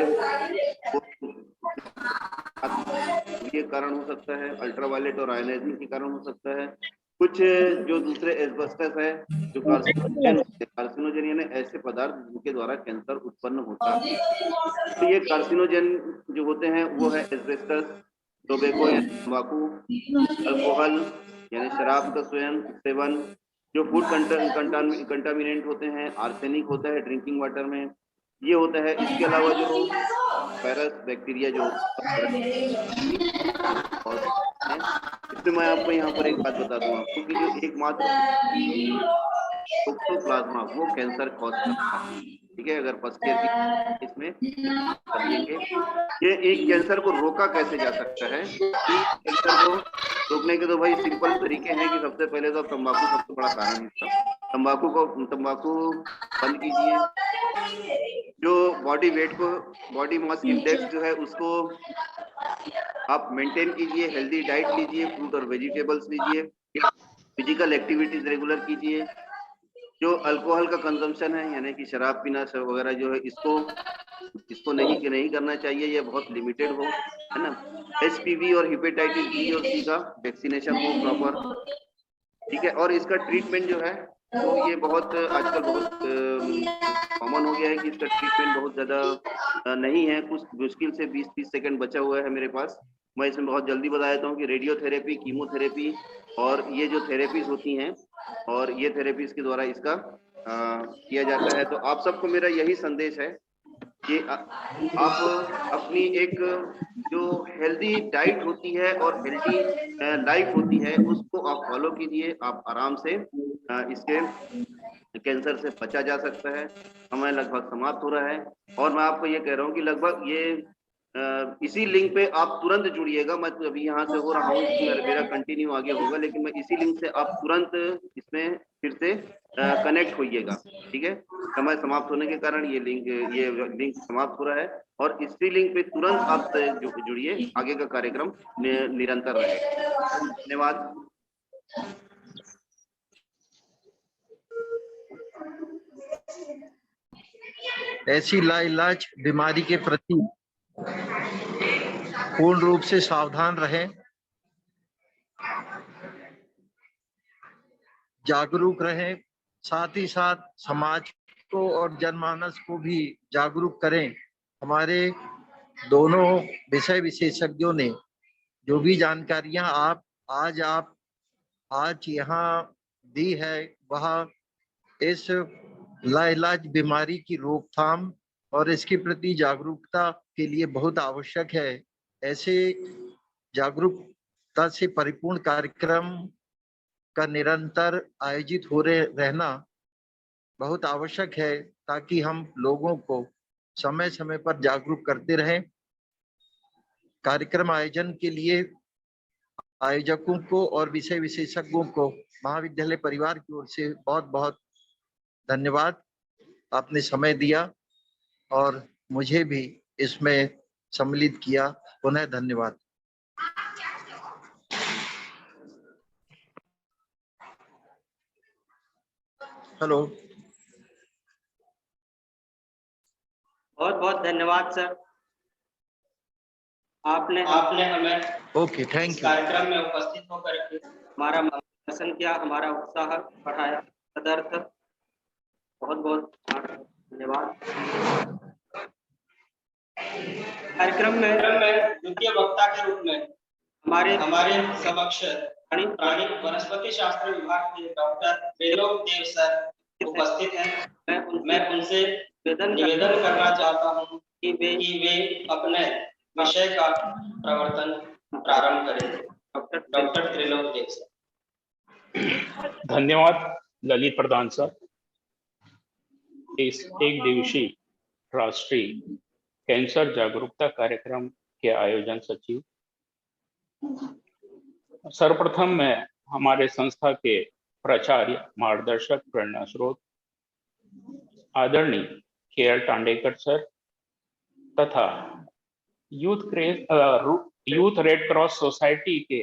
ये कारण हो सकता है, अल्ट्रावायलेट और आयनाइजिंग के कारण हो सकता है। कुछ जो दूसरे एस्बेस्टस है, जो कार्सिनोजन यानी ऐसे पदार्थ जिनके द्वारा कैंसर उत्पन्न होता है। तो ये कार्सिनोजन जो होते हैं वो है एस्बेस्टस, टोबैको यानी तंबाकू, अल्कोहल यानी शराब का सेवन, जो फूड कंटामिनेंट होते हैं, आर्सेनिक होता है ड्रिंकिंग वाटर में, ये होता है। इसके अलावा जो वायरस, बैक्टीरिया जो इसमें मैं आपको यहाँ पर एक बात बता दूं आपको कि जो एकमात्र टोक्सोप्लाज्मा वो कैंसर कॉज करता है। ठीक है, अगर फर्स्ट ईयर की इसमें समझेंगे ये एक कैंसर को रोका कैसे जा सकता है। कि कैंसर को रोकने के तो भाई सिंपल तरीके हैं कि सबसे पहले तो तंबाकू सबसे बड़ा कारण है इसका। तंबाकू बंद कीजिए, जो बॉडी वेट को, बॉडी मास इंडेक्स जो है उसको आप मेंटेन कीजिए, हेल्दी डाइट लीजिए, फ्रूट और वेजिटेबल्स लीजिए, फिजिकल एक्टिविटीज रेगुलर कीजिए। जो अल्कोहल का कंजम्पशन है यानी कि शराब पीना वगैरह जो है इसको नहीं करना चाहिए, ये बहुत लिमिटेड हो, है ना। HPV और हेपेटाइटिस B और C का वैक्सीनेशन हो प्रॉपर। ठीक है, और इसका ट्रीटमेंट जो है तो ये बहुत आजकल बहुत कॉमन हो गया है कि इसका ट्रीटमेंट बहुत ज्यादा नहीं है, कुछ मुश्किल से 20-30 सेकंड बचा हुआ है मेरे पास। मैं इसमें बहुत जल्दी बता देता हूँ कि रेडियोथेरेपी, कीमोथेरेपी और ये जो थेरेपीज होती हैं और ये थेरेपीज के द्वारा इसका किया जाता है। तो आप सबको मेरा यही संदेश है कि आप अपनी एक जो हेल्दी डाइट होती है और हेल्दी लाइफ होती है उसको आप फॉलो कीजिए, आप आराम से इसके कैंसर से बचा जा सकता है। समय लगभग समाप्त हो रहा है और मैं आपको ये कह रहा हूँ कि लगभग ये इसी लिंक पे आप तुरंत जुड़िएगा। मैं तो अभी यहाँ से हो रहा हूँ, मेरा कंटिन्यू आगे होगा, लेकिन मैं इसी लिंक से आप तुरंत इसमें फिर से कनेक्ट होइएगा। ठीक है, समय समाप्त होने के कारण ये लिंक समाप्त हो रहा है और इसी लिंक पे तुरंत आप जुड़िए, आगे का कार्यक्रम निरंतर रहेगा। धन्यवाद। ऐसी लाइलाज बीमारी के प्रति पूर्ण रूप से सावधान रहें, जागरूक रहें, साथ ही साथ समाज को और जनमानस को भी जागरूक करें। हमारे दोनों विषय विशेषज्ञों ने जो भी जानकारियां आप आज यहाँ दी है, वह इस लाइलाज बीमारी की रोकथाम और इसके प्रति जागरूकता के लिए बहुत आवश्यक है। ऐसे जागरूकता से परिपूर्ण कार्यक्रम का निरंतर आयोजित हो रहना बहुत आवश्यक है, ताकि हम लोगों को समय समय पर जागरूक करते रहें। कार्यक्रम आयोजन के लिए आयोजकों को और विषय विशेषज्ञों को महाविद्यालय परिवार की ओर से बहुत बहुत धन्यवाद। आपने समय दिया और मुझे भी इसमें सम्मिलित किया। पुनः धन्यवाद। हेलो। बहुत बहुत धन्यवाद सर, आपने हमें ओके, थैंक यू। कार्यक्रम में उपस्थित होकर के हमारा मार्गदर्शन किया, हमारा उत्साह बढ़ाया। तदर्थ बहुत बहुत धन्यवाद। कार्यक्रम में द्वितीय वक्ता के रूप में हमारे समक्ष प्राणी वनस्पति शास्त्र विभाग के डॉक्टर त्रिलोक देव सर उपस्थित हैं। मैं उनसे निवेदन करना चाहता हूं कि वे अपने विषय का प्रवर्तन प्रारंभ करें। डॉक्टर त्रिलोक देव सर। धन्यवाद ललित प्रधान सर। इस एक दिवसीय राष्ट्रीय कैंसर जागरूकता कार्यक्रम के आयोजन सचिव, सर्वप्रथम मैं हमारे संस्था के प्राचार्य मार्गदर्शक प्रेरणा स्रोत आदरणीय के.आर. टांडेकर सर तथा यूथ रेड क्रॉस सोसाइटी के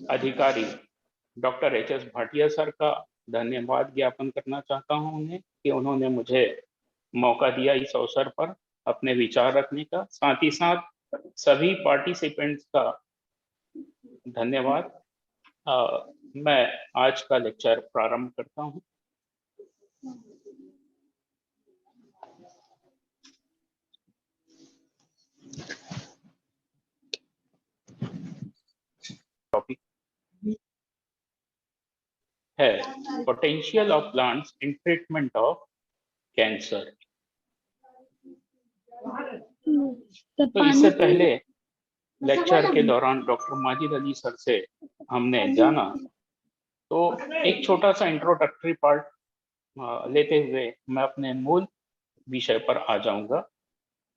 अधिकारी डॉक्टर एच.एस. भाटिया सर का धन्यवाद ज्ञापन करना चाहता हूं उन्हें कि उन्होंने मुझे मौका दिया इस अवसर पर अपने विचार रखने का। साथ ही साथ सभी पार्टिसिपेंट्स का धन्यवाद। मैं आज का लेक्चर प्रारंभ करता हूं। टॉपिक है potential of plants in treatment of cancer. तो इससे पहले लेक्चर के दौरान डॉक्टर माजिद अली सर से हमने जाना, तो एक छोटा सा इंट्रोडक्टरी पार्ट लेते हुए मैं अपने मूल विषय पर आ जाऊंगा।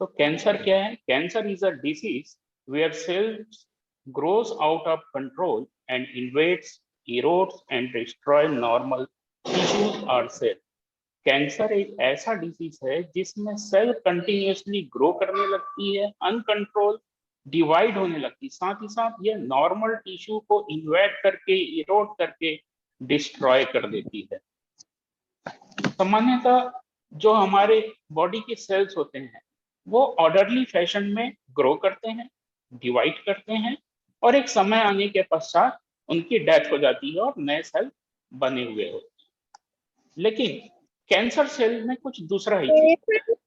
तो कैंसर क्या है? Cancer is a disease where cells grows out of control and invades, erodes and destroy normal tissues or cells. Cancer एक ऐसा डिसीज है जिसमें सेल कंटिन्यूअसली ग्रो करने लगती है, अनकंट्रोल डिवाइड होने लगती है, साथ ही साथ ये नॉर्मल टिश्यू को इन्वेड करके, इरोड करके डिस्ट्रॉय कर देती है। सामान्यतः जो हमारे बॉडी के सेल्स होते हैं वो ऑर्डरली फैशन में ग्रो करते हैं, डिवाइड करते हैं और एक समय आने के पश्चात उनकी डेथ हो जाती है और नए सेल बने हुए होते हैं। लेकिन कैंसर सेल में कुछ दूसरा ही चीज।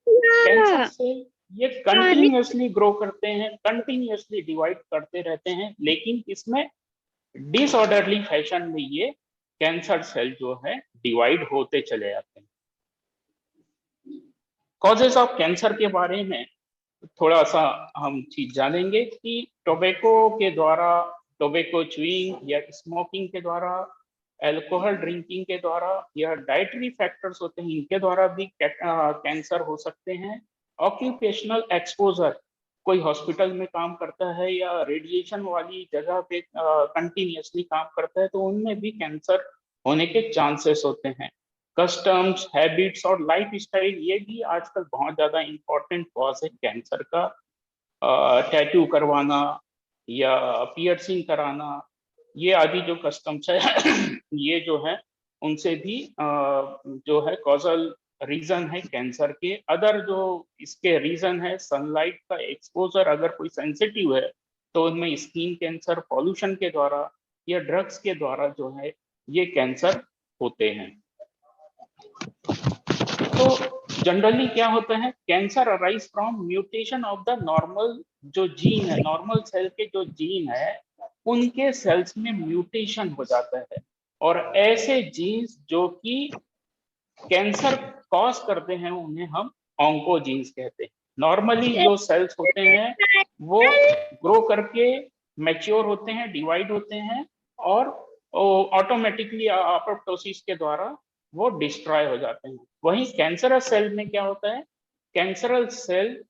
कैंसर सेल ये कंटिन्यूअसली ग्रो करते हैं, कंटिन्यूअसली डिवाइड करते रहते हैं, लेकिन इसमें डिसऑर्डरली फैशन में ये कैंसर सेल जो है डिवाइड होते चले जाते हैं। कॉजेस ऑफ कैंसर के बारे में थोड़ा सा हम चीज जानेंगे कि टोबैको के द्वारा, टोबैको च्यूइंग या स्मोकिंग के द्वारा, अल्कोहल ड्रिंकिंग के द्वारा या डाइटरी फैक्टर्स होते हैं इनके द्वारा भी कैंसर हो सकते हैं। ऑक्यूपेशनल एक्सपोजर, कोई हॉस्पिटल में काम करता है या रेडिएशन वाली जगह पे कंटिन्यूअसली काम करता है तो उनमें भी कैंसर होने के चांसेस होते हैं। कस्टम्स, हैबिट्स और लाइफ स्टाइल ये भी आजकल बहुत ज्यादा इंपॉर्टेंट कॉज है कैंसर का। टैटू करवाना या पियर्सिंग कराना, ये आदि जो कस्टम्स है ये जो है उनसे भी जो है कॉजल रीजन है कैंसर के। अदर जो इसके रीजन है, सनलाइट का एक्सपोजर अगर कोई सेंसिटिव है तो उनमें स्किन कैंसर, पॉल्यूशन के द्वारा या ड्रग्स के द्वारा जो है ये कैंसर होते हैं। तो जनरली क्या होता है, cancer arise from mutation of the normal जो जीन है, नॉर्मल सेल के जो जीन है उनके सेल्स में म्यूटेशन हो जाता है, और ऐसे जीन्स जो कि कैंसर कॉज करते हैं उन्हें हम ऑन्कोजीन्स कहते हैं। नॉर्मली जो सेल्स होते हैं वो ग्रो करके मैच्योर होते हैं, डिवाइड होते हैं, और ऑटोमेटिकली अपोप्टोसिस के द्वारा वो डिस्ट्रॉय हो जाते हैं। वहीं कैंसरस सेल में क्या होता है, कैंसरल सेल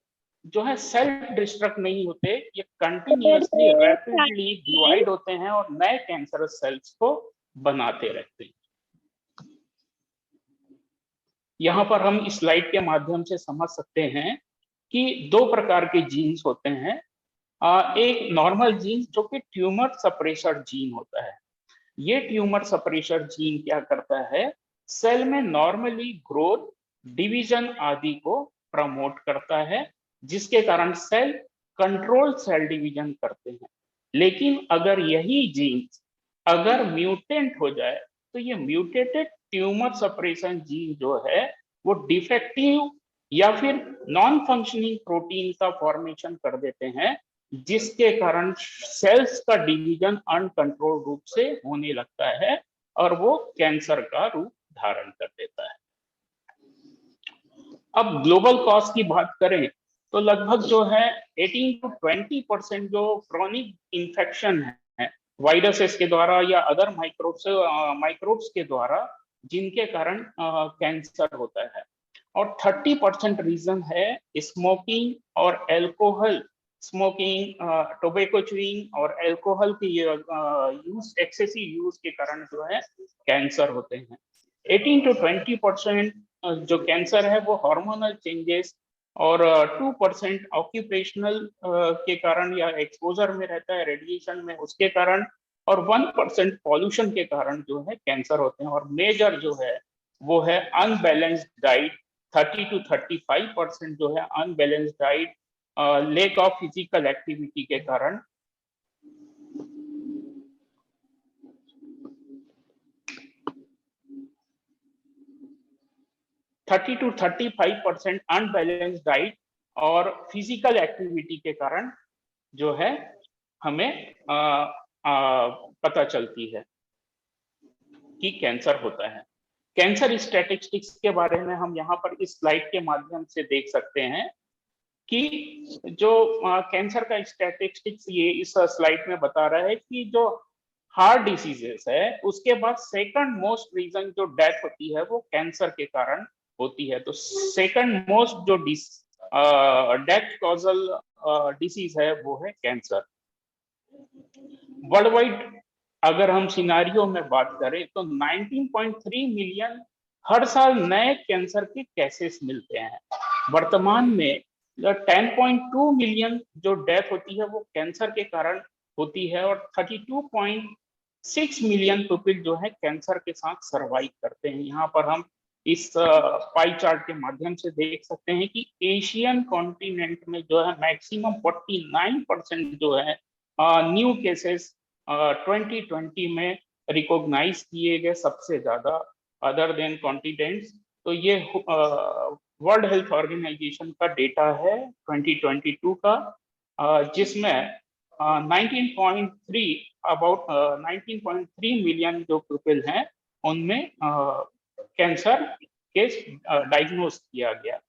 जो है सेल्फ डिस्ट्रक्ट नहीं होते, ये कंटिन्यूअसली रैपिडली डिवाइड होते हैं और नए कैंसरस सेल्स को बनाते रहते हैं। यहाँ पर हम इस स्लाइड के माध्यम से समझ सकते हैं कि दो प्रकार के जीन्स होते हैं। एक नॉर्मल जीन जो कि ट्यूमर सप्रेसर जीन होता है। ये ट्यूमर सप्रेसर जीन क्या करता है, सेल में नॉर्मली ग्रोथ, डिवीजन आदि को प्रमोट करता है, जिसके कारण सेल कंट्रोल सेल डिवीजन करते हैं। लेकिन अगर यही जीन अगर म्यूटेंट हो जाए तो ये म्यूटेटेड ट्यूमर सप्रेशन जीन जो है वो डिफेक्टिव या फिर नॉन फंक्शनिंग प्रोटीन का फॉर्मेशन कर देते हैं, जिसके कारण सेल्स का डिवीजन अनकंट्रोल रूप से होने लगता है और वो कैंसर का रूप धारण कर देता है। अब ग्लोबल कॉज की बात करें तो लगभग जो है 18 to 20% जो क्रॉनिक इंफेक्शन है वायरसेस के द्वारा या अदर माइक्रोब्स के द्वारा, जिनके कारण कैंसर होता है, और 30% रीजन है स्मोकिंग और एल्कोहल, स्मोकिंग, टोबैको च्यूइंग और एल्कोहल की यूज, एक्सेसिव यूज के कारण जो है कैंसर होते हैं। 18 to 20% जो कैंसर है वो हार्मोनल चेंजेस और 2% ऑक्यूपेशनल के कारण या एक्सपोजर में रहता है, रेडिएशन में, उसके कारण, और 1% पॉल्यूशन के कारण जो है कैंसर होते हैं। और मेजर जो है वो है अनबैलेंस्ड डाइट, 30 to 35% जो है unbalanced diet, lake of physical activity के कारण। थर्टी टू 35% अनबैलेंस डाइट और फिजिकल एक्टिविटी के कारण जो है हमें पता चलती है कि कैंसर होता है। कैंसर स्टैटिस्टिक्स के बारे में हम यहाँ पर इस स्लाइड के माध्यम से देख सकते हैं कि जो कैंसर का स्टैटिस्टिक्स ये इस स्लाइड में बता रहा है कि जो हार्ट डिसीजेस है उसके बाद सेकंड मोस्ट रीजन जो डेथ होती है वो कैंसर के कारण होती है। तो सेकंड मोस्ट जो डेथ कॉजल डिसीज है वो है कैंसर। वर्ल्ड वाइड अगर हम सिनारियो में बात करें तो 19.3 मिलियन हर साल नए कैंसर के केसेस मिलते हैं। वर्तमान में 10.2 मिलियन जो डेथ होती है वो कैंसर के कारण होती है, और 32.6 मिलियन पीपल जो है कैंसर के साथ सरवाइव करते हैं। यहाँ पर हम इस पाई चार्ट के माध्यम से देख सकते हैं कि एशियन कॉन्टिनेंट में जो है मैक्सिमम 49% जो है न्यू केसेस 2020 में रिकॉग्नाइज किए गए सबसे ज्यादा अदर देन कॉन्टिनेंट्स। तो ये वर्ल्ड हेल्थ ऑर्गेनाइजेशन का डेटा है 2022 का, जिसमें 19.3 मिलियन जो पीपल हैं उनमें कैंसर केस डायग्नोज किया गया।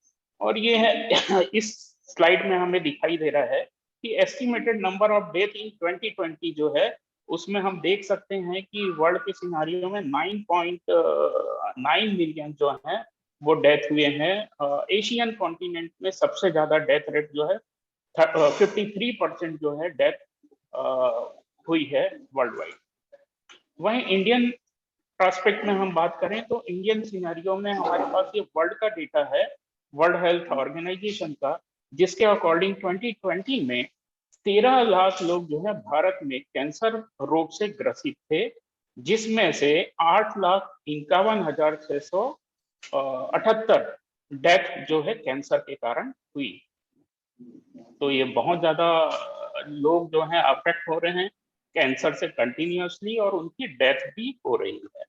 और ये है इस स्लाइड में हमें दिखाई दे रहा है कि estimated number of death in 2020 जो है उसमें हम देख सकते हैं कि वर्ल्ड के सिनारियो में 9.9 मिलियन जो है वो डेथ हुए हैं। एशियन कॉन्टिनेंट में सबसे ज्यादा डेथ रेट जो है 53% जो है डेथ हुई है वर्ल्ड वाइड। वहीं इंडियन प्रोस्पेक्ट में हम बात करें तो इंडियन सिनेरियो में हमारे पास ये वर्ल्ड का डेटा है वर्ल्ड हेल्थ ऑर्गेनाइजेशन का, जिसके अकॉर्डिंग 2020 में 13 लाख लोग जो है भारत में कैंसर रोग से ग्रसित थे, जिसमें से 8,51,678 डेथ जो है कैंसर के कारण हुई। तो ये बहुत ज्यादा लोग जो हैं अफेक्ट हो रहे हैं कैंसर से कंटिन्यूअसली और उनकी डेथ भी हो रही है।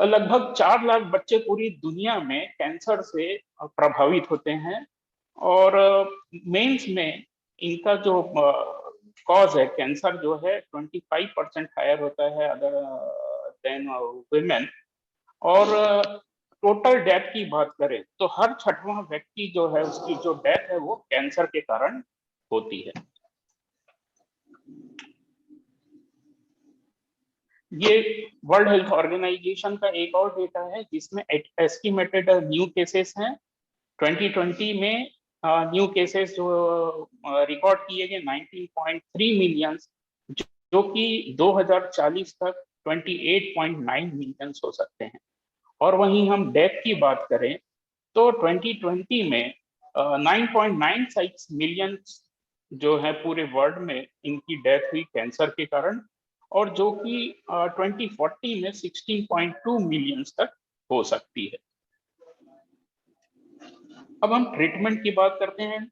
लगभग 4 लाख बच्चे पूरी दुनिया में कैंसर से प्रभावित होते हैं और मेंस में इनका जो कॉज है कैंसर जो है 25% हायर होता है अदर देन वुमेन। और टोटल डेथ की बात करें तो हर 6वां व्यक्ति जो है उसकी जो डेथ है वो कैंसर के कारण होती है। ये वर्ल्ड हेल्थ ऑर्गेनाइजेशन का एक और डेटा है जिसमें एस्टिमेटेड न्यू केसेस हैं 2020 में। न्यू केसेस जो रिकॉर्ड किए गए 19.3 मिलियन, जो कि 2040 तक 28.9 मिलियन हो सकते हैं। और वहीं हम डेथ की बात करें तो 2020 में 9.96 मिलियन जो है पूरे वर्ल्ड में इनकी डेथ हुई कैंसर के कारण, और जो कि 2040 में 16.2 मिलियन तक हो सकती है। अब हम ट्रीटमेंट की बात करते हैं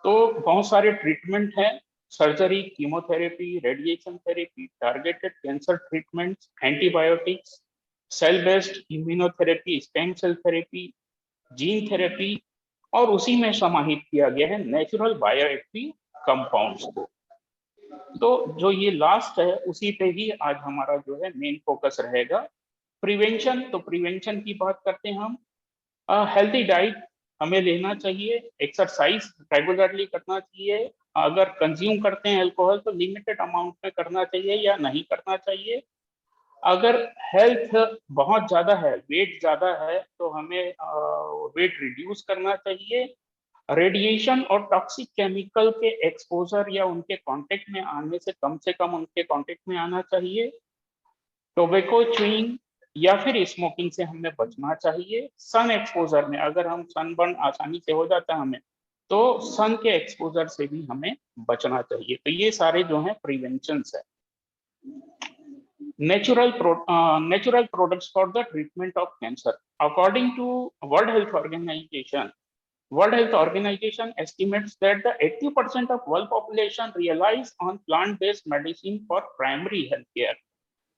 तो बहुत सारे ट्रीटमेंट हैं, surgery, chemotherapy, radiation therapy, targeted cancer treatment, antibiotics, cell based immunotherapy, stem cell therapy, gene therapy, और उसी में समाहित किया गया है नेचुरल बायोएक्टिव कंपाउंड्स को। तो जो ये लास्ट है उसी पे ही आज हमारा जो है मेन फोकस रहेगा। प्रिवेंशन, तो प्रिवेंशन की बात करते हैं हम। हेल्दी डाइट हमें लेना चाहिए, एक्सरसाइज रेगुलरली करना चाहिए, अगर कंज्यूम करते हैं अल्कोहल तो लिमिटेड अमाउंट में करना चाहिए या नहीं करना चाहिए। अगर हेल्थ बहुत ज्यादा है, वेट ज्यादा है, तो हमें वेट रिड्यूस करना चाहिए। रेडिएशन और टॉक्सिक केमिकल के एक्सपोजर या उनके कांटेक्ट में आने से कम उनके कांटेक्ट में आना चाहिए। टोबैको च्यूइंग या फिर स्मोकिंग से हमें बचना चाहिए। सन एक्सपोजर में अगर हम सनबर्न आसानी से हो जाता है हमें, तो सन के एक्सपोजर से भी हमें बचना चाहिए। तो ये सारे जो हैं प्रिवेंशन है। Natural products for the treatment of cancer. According to World Health Organization estimates that the 80% of world population relies on plant-based medicine for primary health care.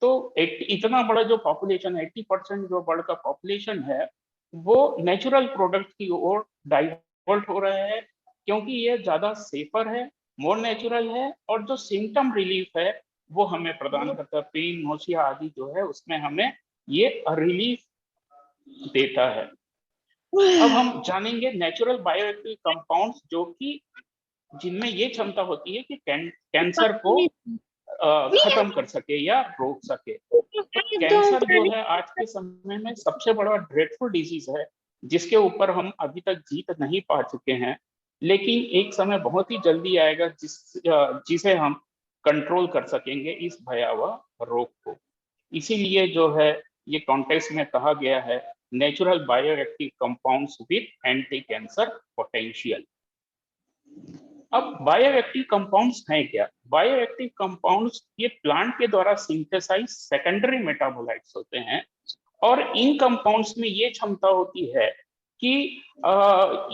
तो इतना बड़ा जो पॉपुलेशन, 80% जो वर्ल्ड का पॉपुलेशन है, वो नेचुरल प्रोडक्ट की ओर डाइवर्ट हो रहे हैं, क्योंकि ये ज्यादा सेफर है, मोर नेचुरल है, और जो सिम्टम रिलीफ है वो हमें प्रदान करता है। पेन, नोसिया आदि जो है उसमें हमें ये रिलीफ देता है। अब हम जानेंगे नेचुरल बायोएक्टिव कंपाउंड्स जो कि जिनमें ये क्षमता होती है कि कैंसर को खत्म कर सके या रोक सके। तो कैंसर जो है आज के समय में सबसे बड़ा ड्रेडफुल डिजीज है जिसके ऊपर हम अभी तक जीत नहीं पा चुके हैं, लेकिन एक समय बहुत ही जल्दी आएगा जिसे हम कंट्रोल कर सकेंगे इस भयावह रोग को। इसीलिए जो है ये कॉन्टेक्स्ट में कहा गया है natural bioactive compounds with anti cancer potential. अब बायोएक्टिव कंपाउंड्स हैं क्या? बायोएक्टिव कंपाउंड्स ये प्लांट के द्वारा सिंथेसाइज सेकेंडरी मेटाबोलाइट्स होते हैं, और इन कंपाउंड्स में ये क्षमता होती है कि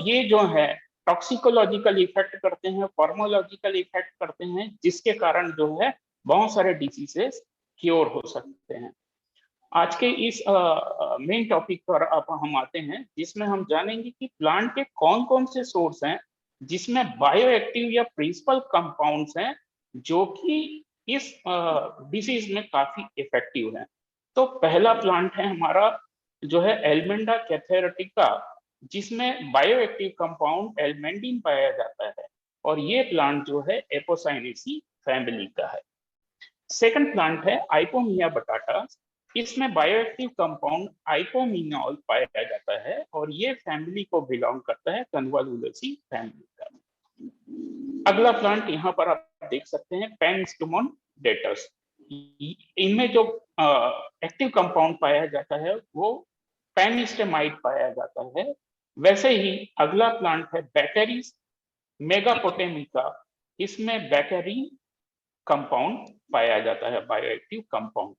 ये जो है टॉक्सिकोलॉजिकल इफेक्ट करते हैं, फार्मोलॉजिकल इफेक्ट करते हैं, जिसके कारण जो है बहुत सारे डिसीजेस क्योर हो सकते हैं। आज के इस मेन टॉपिक पर अब हम आते हैं, जिसमें हम जानेंगे कि प्लांट के कौन कौन से सोर्स हैं जिसमें बायोएक्टिव या प्रिंसिपल कंपाउंड्स हैं जो कि इस डिसीज में काफी इफेक्टिव हैं। तो पहला प्लांट है हमारा जो है एल्मेंडा कैथेरेटिका, जिसमें बायोएक्टिव कंपाउंड एल्मेंडिन पाया जाता है, और ये प्लांट जो है एपोसाइनेसी फैमिली का है। सेकंड प्लांट है आइपोमिया बटाटा, इसमें बायोएक्टिव कंपाउंड आइपोमिनॉल पाया जाता है, और ये फैमिली को बिलोंग करता है कन्वालुलेसी फैमिली का। अगला प्लांट यहाँ पर आप देख सकते हैं पेनिस्टमोन डेटस, इनमें जो एक्टिव कंपाउंड पाया जाता है वो पेनिस्टेमाइड पाया जाता है। वैसे ही अगला प्लांट है बैकेरीज मेगापोटेमिका, इसमें बैकेरी कंपाउंड पाया जाता है, बायोएक्टिव कंपाउंड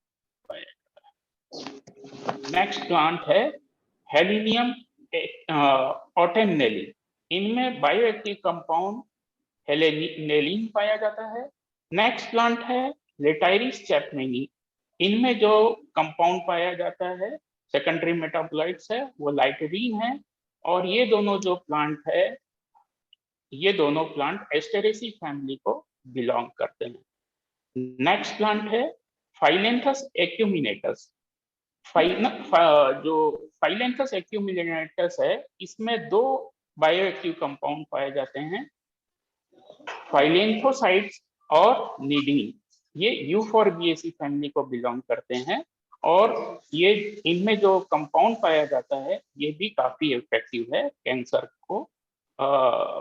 पाया जाता है। नेक्स्ट प्लांट है हेलिनियम ऑटेनेलिन, इनमें बायोएक्टिव कंपाउंड हेलेनेलिन पाया जाता है। नेक्स्ट प्लांट है लेटाइरिस चैपमेनी, इनमें जो कंपाउंड पाया जाता है सेकेंडरी मेटाबोलाइट्स है वो लाइटेरीन है, और ये दोनों जो प्लांट है ये दोनों प्लांट एस्टेरेसी फैमिली को बिलोंग करते हैं। नेक्स्ट प्लांट है फाइलेंथस एक्यूमिनेटस। जो फाइलेंथस एक्यूमिनेटस है इसमें दो बायोएक्टिव कंपाउंड पाए जाते हैं, फाइलेंथोसाइट्स और निडीन। ये यूफॉर्बिएसी फैमिली को बिलोंग करते हैं, और ये इनमें जो कंपाउंड पाया जाता है ये भी काफी इफेक्टिव है, कैंसर को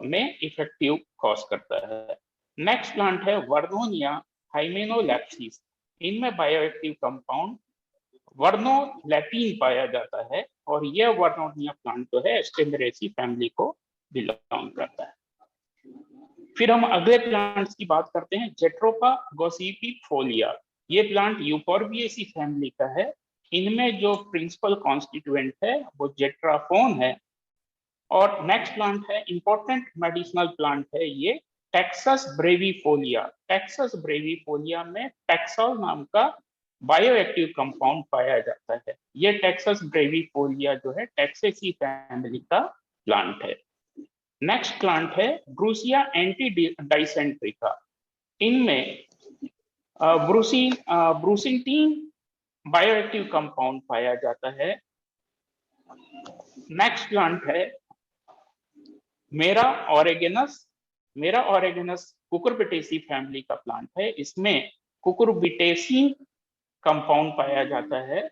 में इफेक्टिव कॉज करता है। नेक्स्ट प्लांट है वर्नोनिया हाइमेनोलैप्सिस। इनमें बायोएक्टिव कंपाउंड वर्नोलैपिन पाया जाता है, और यह वर्नोनिया प्लांट जो है एस्टेरेसी फैमिली को बिलोंग करता है। फिर हम अगले प्लांट्स की बात करते हैं, जेट्रोफा गोसिपिफोलिया। ये प्लांट यूफॉर्बिएसी फैमिली का है। इनमें जो प्रिंसिपल कॉन्स्टिट्यूएंट है वो जेट्राफोन है। और नेक्स्ट प्लांट है इंपॉर्टेंट मेडिसिनल प्लांट है ये टेक्सास ब्रेविफोलिया। टेक्सास ब्रेविफोलिया में टेक्सॉल नाम का बायोएक्टिव कंपाउंड पाया जाता है। ये टेक्सास ब्रेविफोलिया जो है टेक्सेसी फैमिली का प्लांट है। नेक्स्ट प्लांट है ब्रूसिया एंटीडाइसेंट्रिका। इनमें ब्रूसिनटीन बायोएक्टिव कंपाउंड पाया जाता है। नेक्स्ट प्लांट है मेरा ऑरेगेनस कुकुरबिटेसी फैमिली का प्लांट है। इसमें कुकुरबिटेसी कंपाउंड पाया जाता है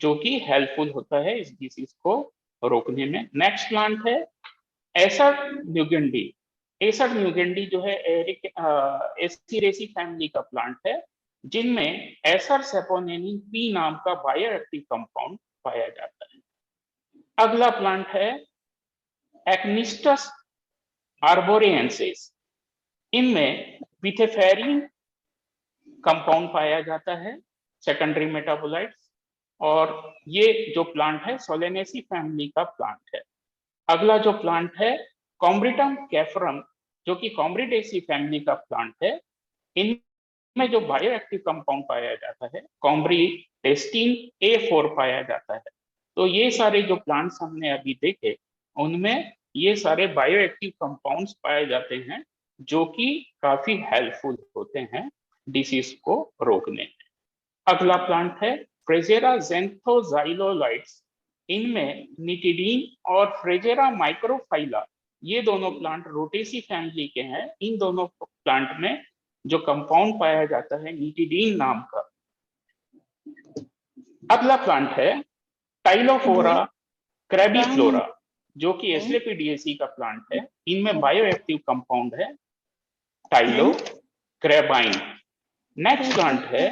जो कि हेल्पफुल होता है इस डिसीज को रोकने में। नेक्स्ट प्लांट है एसर न्यूगेंडी। एसर न्यूगेंडी जो है एस्टीरेसी फैमिली का प्लांट है, जिनमें एसर सेपोनेनिन पी नाम का बायोएक्टिव कंपाउंड पाया जाता है। अगला प्लांट है एक्निस्टस आर्बोरिएंसिस। इनमें पिथेफेरिन कंपाउंड पाया जाता है, सेकेंडरी मेटाबोलाइट्स, और ये जो प्लांट है सोलेनेसी फैमिली का प्लांट है। अगला जो प्लांट है कॉम्ब्रिटम कैफरम, जो कि कॉम्ब्रिडेसी फैमिली का प्लांट है। इनमें जो बायोएक्टिव कंपाउंड पाया जाता है कॉम्ब्रिटेस्टिन A4 पाया जाता है। तो ये सारे जो प्लांट्स हमने अभी देखे उनमें ये सारे बायोएक्टिव कंपाउंड्स पाए जाते हैं जो कि काफी हेल्पफुल होते हैं डिसीज को रोकने में। अगला प्लांट है फ्रेजेरा ज़ेंथोज़ाइलोलाइट्स। इनमें निटिडीन और फ्रेजेरा माइक्रोफाइला, ये दोनों प्लांट रोटेसी फैमिली के हैं। इन दोनों प्लांट में जो कंपाउंड पाया जाता है निटिडीन नाम का। अगला प्लांट है टाइलोफोरा क्रैबीफ्लोरा, जो कि एस्लेपिडिएसी का प्लांट है। इनमें बायोएक्टिव कंपाउंड है टाइलो क्रेबाइन। नेक्स्ट प्लांट है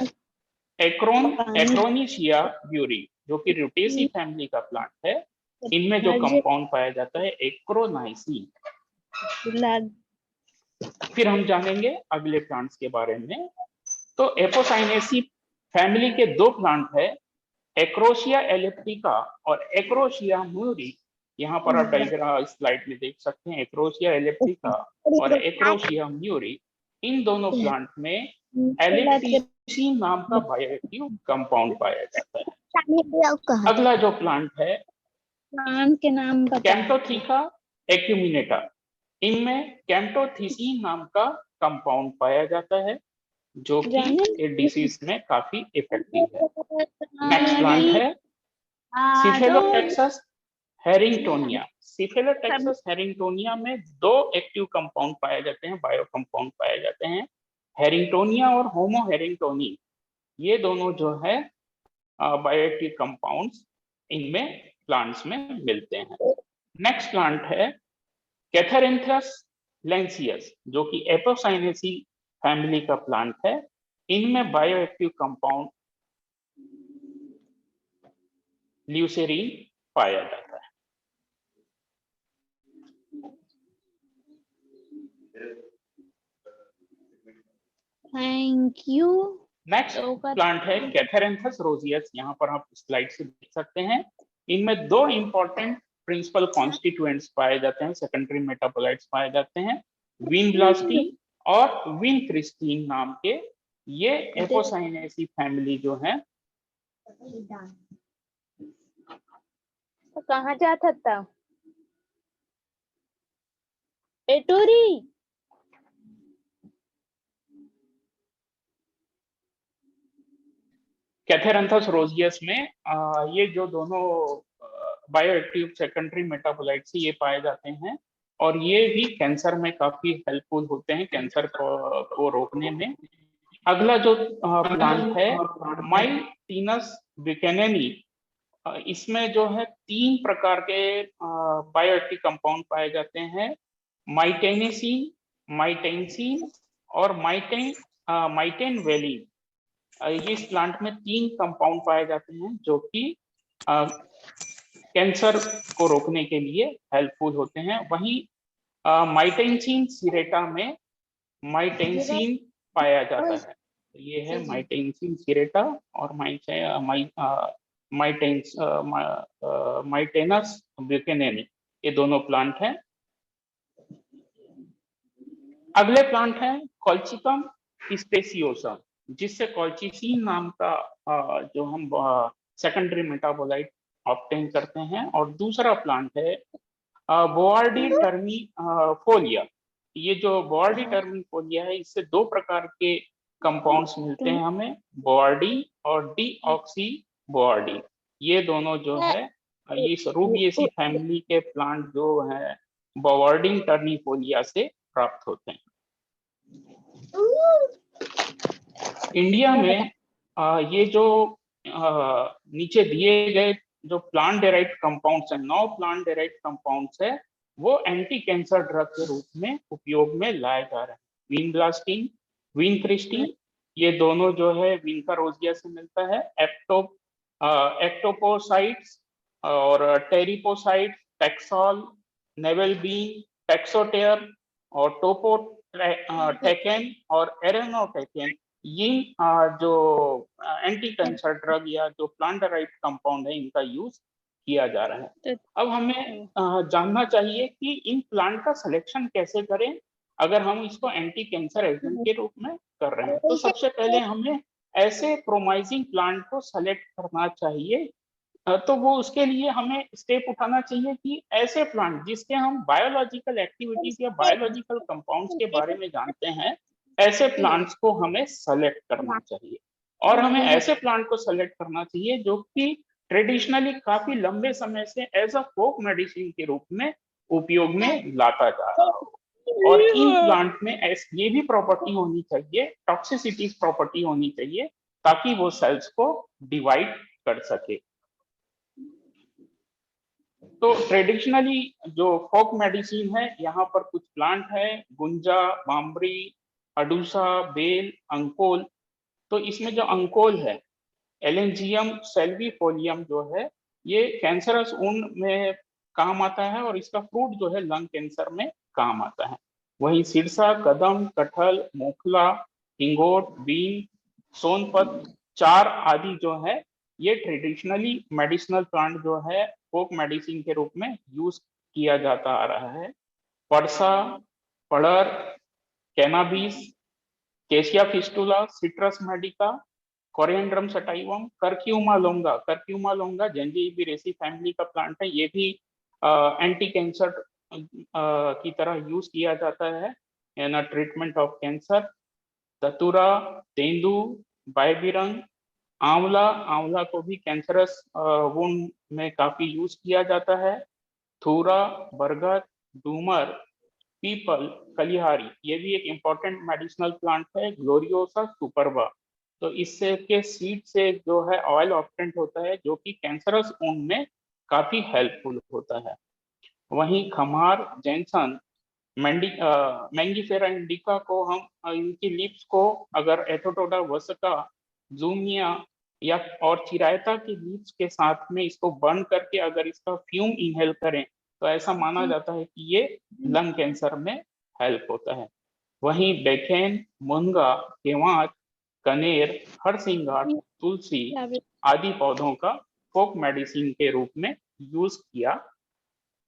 एक्रोनिशिया ब्यूरी, जो कि रोटेसी फैमिली का प्लांट है। इनमें जो कंपाउंड पाया जाता है एक्रोनाइसिन। फिर हम जानेंगे अगले प्लांट्स के बारे में। तो एपोसाइनेसी फैमिली के दो प्लांट है, एक्रोशिया एलिप्टिका और एक्रोशिया म्यूरी। यहाँ पर आप डायग्राम स्लाइड में देख सकते हैं, एक्रोशिया एलिप्टिका और एक्रोशिया म्यूरी। इन दोनों प्लांट में एलिप्टिसिन नाम का बायोएक्टिव कंपाउंड पाया जाता है। अगला जो प्लांट है प्लांट के नाम कैम्प्टोथिका एक्यूमिनेटा। इनमें कैम्प्टोथिसिन नाम का कंपाउंड पाया जाता है जो कि डिसीज में काफी इफेक्टिव है। नेक्स्ट प्लांट है सिफेलोटेक्सस हेरिंगटोनिया। सिफेलोटेक्सस हेरिंगटोनिया में दो एक्टिव कंपाउंड पाए जाते हैं, बायो कंपाउंड पाए जाते हैं, हेरिंगटोनिया और होमो हेरिंगटोनी। ये दोनों जो है बायोएक्टिव कंपाउंड्स इनमें प्लांट्स में मिलते हैं। नेक्स्ट प्लांट है कैथेरिंथस लेंसियस, जो कि एपोसाइनेसी फैमिली का प्लांट है। इनमें बायोएक्टिव कंपाउंड ल्यूसेरीन पाया जाता है। Thank you. नेक्स्ट प्लांट है कैथेरिंथस रोजियस। यहाँ पर आप स्लाइड से देख सकते हैं। इनमें दो इंपॉर्टेंट प्रिंसिपल कॉन्स्टिट्यूएंट्स पाए जाते हैं, सेकेंडरी मेटाबोलाइट्स पाए जाते हैं, विनब्लास्टीन और विनक्रिस्टीन नाम के ये एपोसाइनेसी फैमिली जो है, तो कहाँ जाता था एटोरी? कैथेरंथस रोजियस में ये जो दोनों बायोएक्टिव सेकेंडरी मेटाबोलाइट्स ये पाए जाते हैं और ये भी कैंसर में काफी हेल्पफुल होते हैं कैंसर को रोकने में। अगला जो प्लांट है माइटीनस ब्यूकेनेनी, इसमें जो है 3 प्रकार के बायोएक्टिव कंपाउंड पाए जाते हैं, माइटेनेसिन, माइटेंसिन और माइटेन वेलिन। इस प्लांट में 3 कंपाउंड पाए जाते हैं जो कि कैंसर को रोकने के लिए हेल्पफुल होते हैं। वहीं माइटेंसिन सिरेटा में माइटेंसिन पाया जाता है। तो ये है माइटेंसिन सिरेटा और माइटेनस ब्यूकेनेनी, ये दोनों प्लांट हैं। अगले प्लांट है कॉल्चिकम स्पेसियोसम, जिससे कॉल्चिसीन नाम का जो हम सेकेंडरी मेटाबोलाइट ऑब्टेन करते हैं। और दूसरा प्लांट है बोआर्डी टर्मिफोलिया। ये जो बोआर्डी टर्मिफोलिया है, इससे 2 प्रकार के कंपाउंड्स मिलते हैं हमें, बोआर्डी और डीऑक्सी बोआर्डी। ये दोनों जो है इस रूबिएसी फैमिली के प्लांट जो है बोआर्डी टर्मिफोलिया से प्राप्त होते हैं। इंडिया में ये जो नीचे दिए गए जो प्लांट डेराइव्ड कंपाउंड्स हैं, 9 प्लांट डेराइव्ड कंपाउंड्स है, वो एंटी कैंसर ड्रग के रूप में उपयोग में लाए जा रहे हैं। विनब्लास्टिन, विनक्रिस्टिन, ये दोनों जो है विनका रोजिया से मिलता है। एक्टोपोसाइट्स और टेरिपोसाइट्स, टैक्सॉल, नेवेलबीन, टैक्सोटेयर और टोपोटेकेन और एरेनोटेकेन, ये जो एंटी कैंसर ड्रग या जो प्लांट डेराइव्ड कंपाउंड है, इनका यूज किया जा रहा है। अब हमें जानना चाहिए कि इन प्लांट का सिलेक्शन कैसे करें अगर हम इसको एंटी कैंसर एजेंट के रूप में कर रहे हैं। तो सबसे पहले हमें ऐसे प्रोमाइजिंग प्लांट को सेलेक्ट करना चाहिए। तो वो उसके लिए हमें स्टेप उठाना चाहिए कि ऐसे प्लांट जिसके हम बायोलॉजिकल एक्टिविटीज या बायोलॉजिकल कंपाउंड्स के बारे में जानते हैं, ऐसे प्लांट्स को हमें सेलेक्ट करना चाहिए। और हमें ऐसे प्लांट को सेलेक्ट करना चाहिए जो कि ट्रेडिशनली काफी लंबे समय से एज अ फोक मेडिसिन के रूप में उपयोग में लाता जा रहा हो। और इन प्लांट में ये भी प्रॉपर्टी होनी चाहिए, टॉक्सिसिटी प्रॉपर्टी होनी चाहिए, ताकि वो सेल्स को डिवाइड कर सके। तो ट्रेडिशनली जो फोक मेडिसिन है, यहाँ पर कुछ प्लांट है, गुंजा, बाम्बरी, अडूसा, बेल, अंकोल। तो इसमें जो अंकोल है, एलेंजियम सेल्वीफोलियम जो है, ये कैंसरस ऊन में काम आता है और इसका फ्रूट जो है लंग कैंसर में काम आता है। वहीं सिरसा, कदम, कटहल, मोखला, हिंगोट, बीन, सोनपत, चार आदि जो है, ये ट्रेडिशनली मेडिसिनल प्लांट जो है फोक मेडिसिन के रूप में यूज किया जाता आ रहा है। परसा, पड़र, cannabis, cassia fistula, citrus medica, coriandrum sativum, curcuma longa zingiberaceae family का प्लांट है। ये भी एंटी कैंसर की तरह यूज किया जाता है in treatment of cancer. Datura, तेंदू, बायबिरंग, आंवला को भी कैंसरस वुंड में काफी यूज किया जाता है। थूरा, बरगद, डूमर, पीपल, कलिहारी, ये भी एक इम्पोर्टेंट मेडिसिनल प्लांट है। ग्लोरियोसा सुपरबा, तो इससे के सीड से जो है ऑयल ऑब्टेंट होता है, जो कि कैंसरस वुंड में काफी हेल्पफुल होता है। वहीं खमार, जैनसन, मैंगीफेरा इंडिका को हम इनकी लीव्स को अगर एथोटोडा वसका, जूमिया या और चिरायता की लीव्स के साथ में इसको बर्न करके अगर इसका फ्यूम इनहेल करें तो ऐसा माना जाता है कि ये लंग कैंसर में हेल्प होता है। वहीं बेखेन, मुनगा, केवाच, कनेर, हरसिंगार, तुलसी आदि पौधों का फोक मेडिसिन के रूप में यूज किया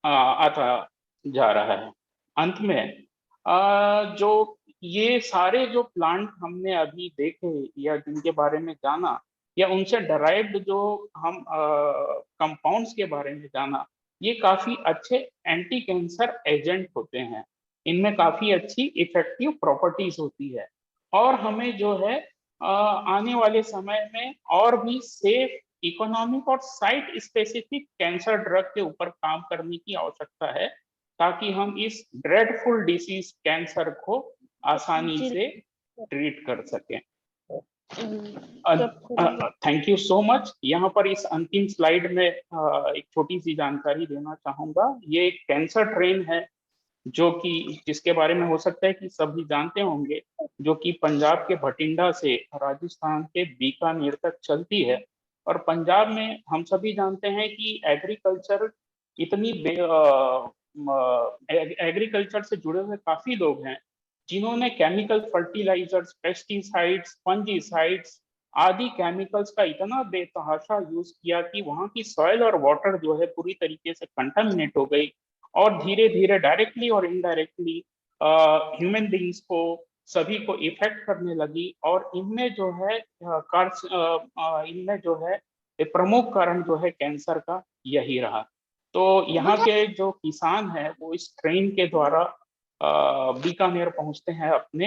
आता जा रहा है। अंत में जो ये सारे जो प्लांट हमने अभी देखे या जिनके बारे में जाना या उनसे डराइव्ड जो हम कंपाउंड्स के बारे में जाना, ये काफी अच्छे एंटी कैंसर एजेंट होते हैं। इनमें काफी अच्छी इफेक्टिव प्रॉपर्टीज होती है और हमें जो है आने वाले समय में और भी सेफ, इकोनॉमिक और साइट स्पेसिफिक कैंसर ड्रग के ऊपर काम करने की आवश्यकता है, ताकि हम इस ड्रेडफुल डिसीज कैंसर को आसानी से ट्रीट कर सकें। Thank you so much. यहाँ पर इस अंतिम स्लाइड में एक छोटी सी जानकारी देना चाहूंगा। ये एक कैंसर ट्रेन है जो कि जिसके बारे में हो सकता है कि सभी जानते होंगे, जो कि पंजाब के भटिंडा से राजस्थान के बीकानेर तक चलती है। और पंजाब में हम सभी जानते हैं कि एग्रीकल्चर इतनी एग्रीकल्चर से जुड़े हुए काफी लोग हैं जिन्होंने केमिकल फर्टिलाइजर्स, पेस्टिसाइड्स, फंजीसाइड्स आदि केमिकल्स का इतना बेतहाशा यूज किया कि वहाँ की सॉइल और वाटर जो है पूरी तरीके से कंटामिनेट हो गई और धीरे धीरे डायरेक्टली और इनडायरेक्टली ह्यूमन बींग्स को सभी को इफेक्ट करने लगी। और इनमें जो है इनमें जो है प्रमुख कारण जो है कैंसर का यही रहा। तो यहाँ के जो किसान हैं वो इस ट्रेन के द्वारा बीकानेर पहुंचते हैं अपने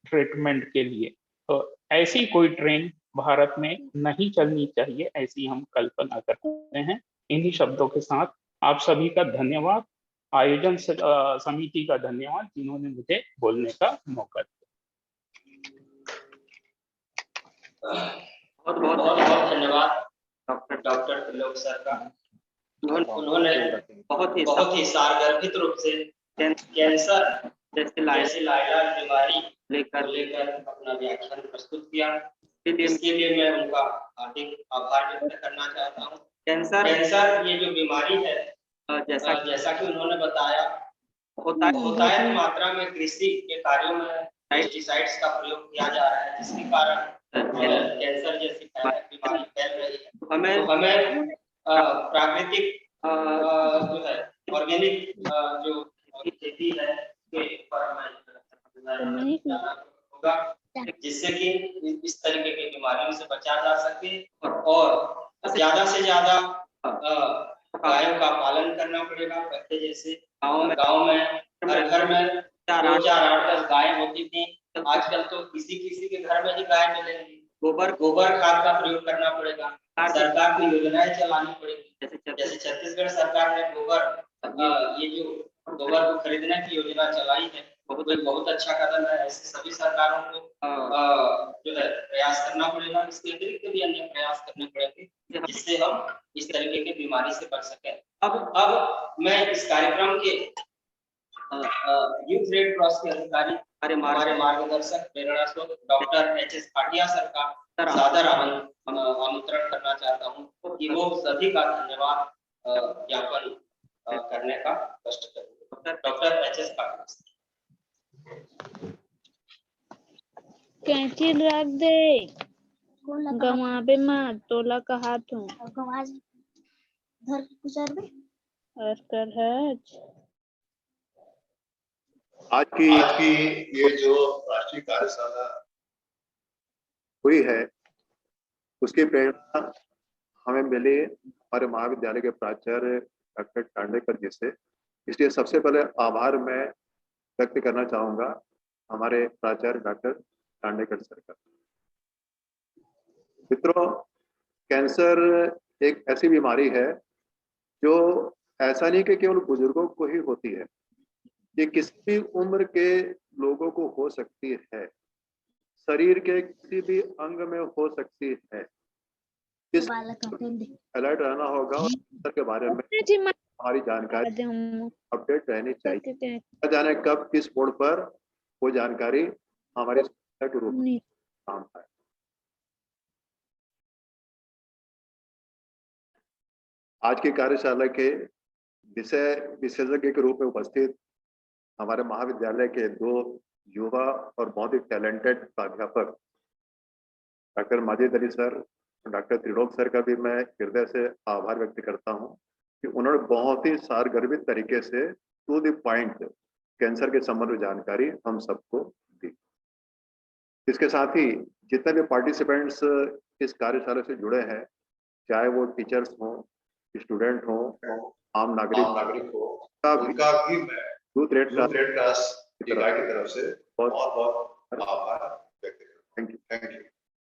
ट्रीटमेंट के लिए। तो ऐसी कोई ट्रेन भारत में नहीं चलनी चाहिए, ऐसी हम कल्पना करते हैं। इन्हीं शब्दों के साथ आप सभी का धन्यवाद, आयोजन समिति का धन्यवाद जिन्होंने मुझे बोलने का मौका दिया। बहुत बहुत धन्यवाद डॉक्टर त्रिलोक सर का। उन्होंने बहुत ही सारगर्भित रूप से कैंसर जैसे लाइलाज बीमारी लेकर अपना व्याख्यान प्रस्तुत किया। इसके लिए मैं उनका हार्दिक आभार व्यक्त करना चाहता हूँ। कैंसर ये जो बीमारी है, जैसा कि उन्होंने बताया, होता है मात्रा में कृषि के कार्यों में पेस्टिसाइड्स का प्रयोग किया जा रहा है, जिसके कारण कैंसर जैसी बीमारी फैल रही है। तो हमें प्राकृतिक जो है ऑर्गेनिक जो खेती है के ऊपर हमें होगा, जिससे कि इस तरीके की बीमारियों से बचा जा सके और ज्यादा से ज्यादा गायों का पालन करना पड़ेगा। पहले जैसे गांव में हर घर में 4-8 गायें होती थी, आजकल तो किसी के घर में ही गाय मिलेंगी। गोबर खाद का प्रयोग करना पड़ेगा। सरकार की योजनाएं चलानी पड़ेगी, जैसे छत्तीसगढ़ सरकार ने ये जो गोबर को खरीदने की योजना चलाई है, बहुत अच्छा कदम है। ऐसे सभी सरकारों को जो है प्रयास करना पड़ेगा। इसके अतिरिक्त भी अन्य प्रयास करने पड़ेंगे जिससे हम इस तरीके की बीमारी से बच सकें। अब मैं इस कार्यक्रम के यूथ रेड क्रॉस के अधिकारी हमारे मार्गदर्शक प्रेरणा स्रोत डॉक्टर एच.एस. भाटिया सर का सादर आमंत्रण करना चाहता हूँ कि वो सभी का धन्यवाद ज्ञापन करने का कष्ट करें। Doctor H S. भाटिया। कैंची रख दे, गवावे मत, तोला का हाथ हूँ घर गुजर दे और कर है। आज की ये जो राष्ट्रीय कार्यशाला हुई है, उसकी प्रेरणा हमें मिली हमारे महाविद्यालय के प्राचार्य डॉक्टर टांडेकर जी से। इसलिए सबसे पहले आभार मैं व्यक्त करना चाहूंगा हमारे प्राचार्य डॉक्टर टांडेकर सर का। मित्रों, कैंसर एक ऐसी बीमारी है जो ऐसा नहीं कि केवल बुजुर्गों को ही होती है, ये किसी भी उम्र के लोगों को हो सकती है, शरीर के किसी भी अंग में हो सकती है। इस अलर्ट रहना होगा और कैंसर के बारे में हमारी जानकारी अपडेट रहनी चाहिए। न जाने कब किस मोड़ पर वो जानकारी हमारे रूप में काम आए। आज की कार्यशाला के विषय विशेषज्ञ के रूप में उपस्थित हमारे महाविद्यालय के 2 युवा और बहुत ही टैलेंटेड प्राध्यापक डॉक्टर माजिद अली सर और डॉक्टर त्रिलोक सर का भी मैं हृदय से आभार व्यक्त करता हूं कि उन्होंने बहुत ही सारगर्भित तरीके से टू द पॉइंट कैंसर के संबंध में जानकारी हम सबको दी। इसके साथ ही जितने भी पार्टिसिपेंट्स इस कार्यशाला से जुड़े हैं, चाहे वो टीचर्स हों, स्टूडेंट हों, आम नागरिक हो, उनका भी मैं यूथ रेड क्रॉस की तरफ से बहुत बहुत आभार व्यक्त करता हूं। Thank you.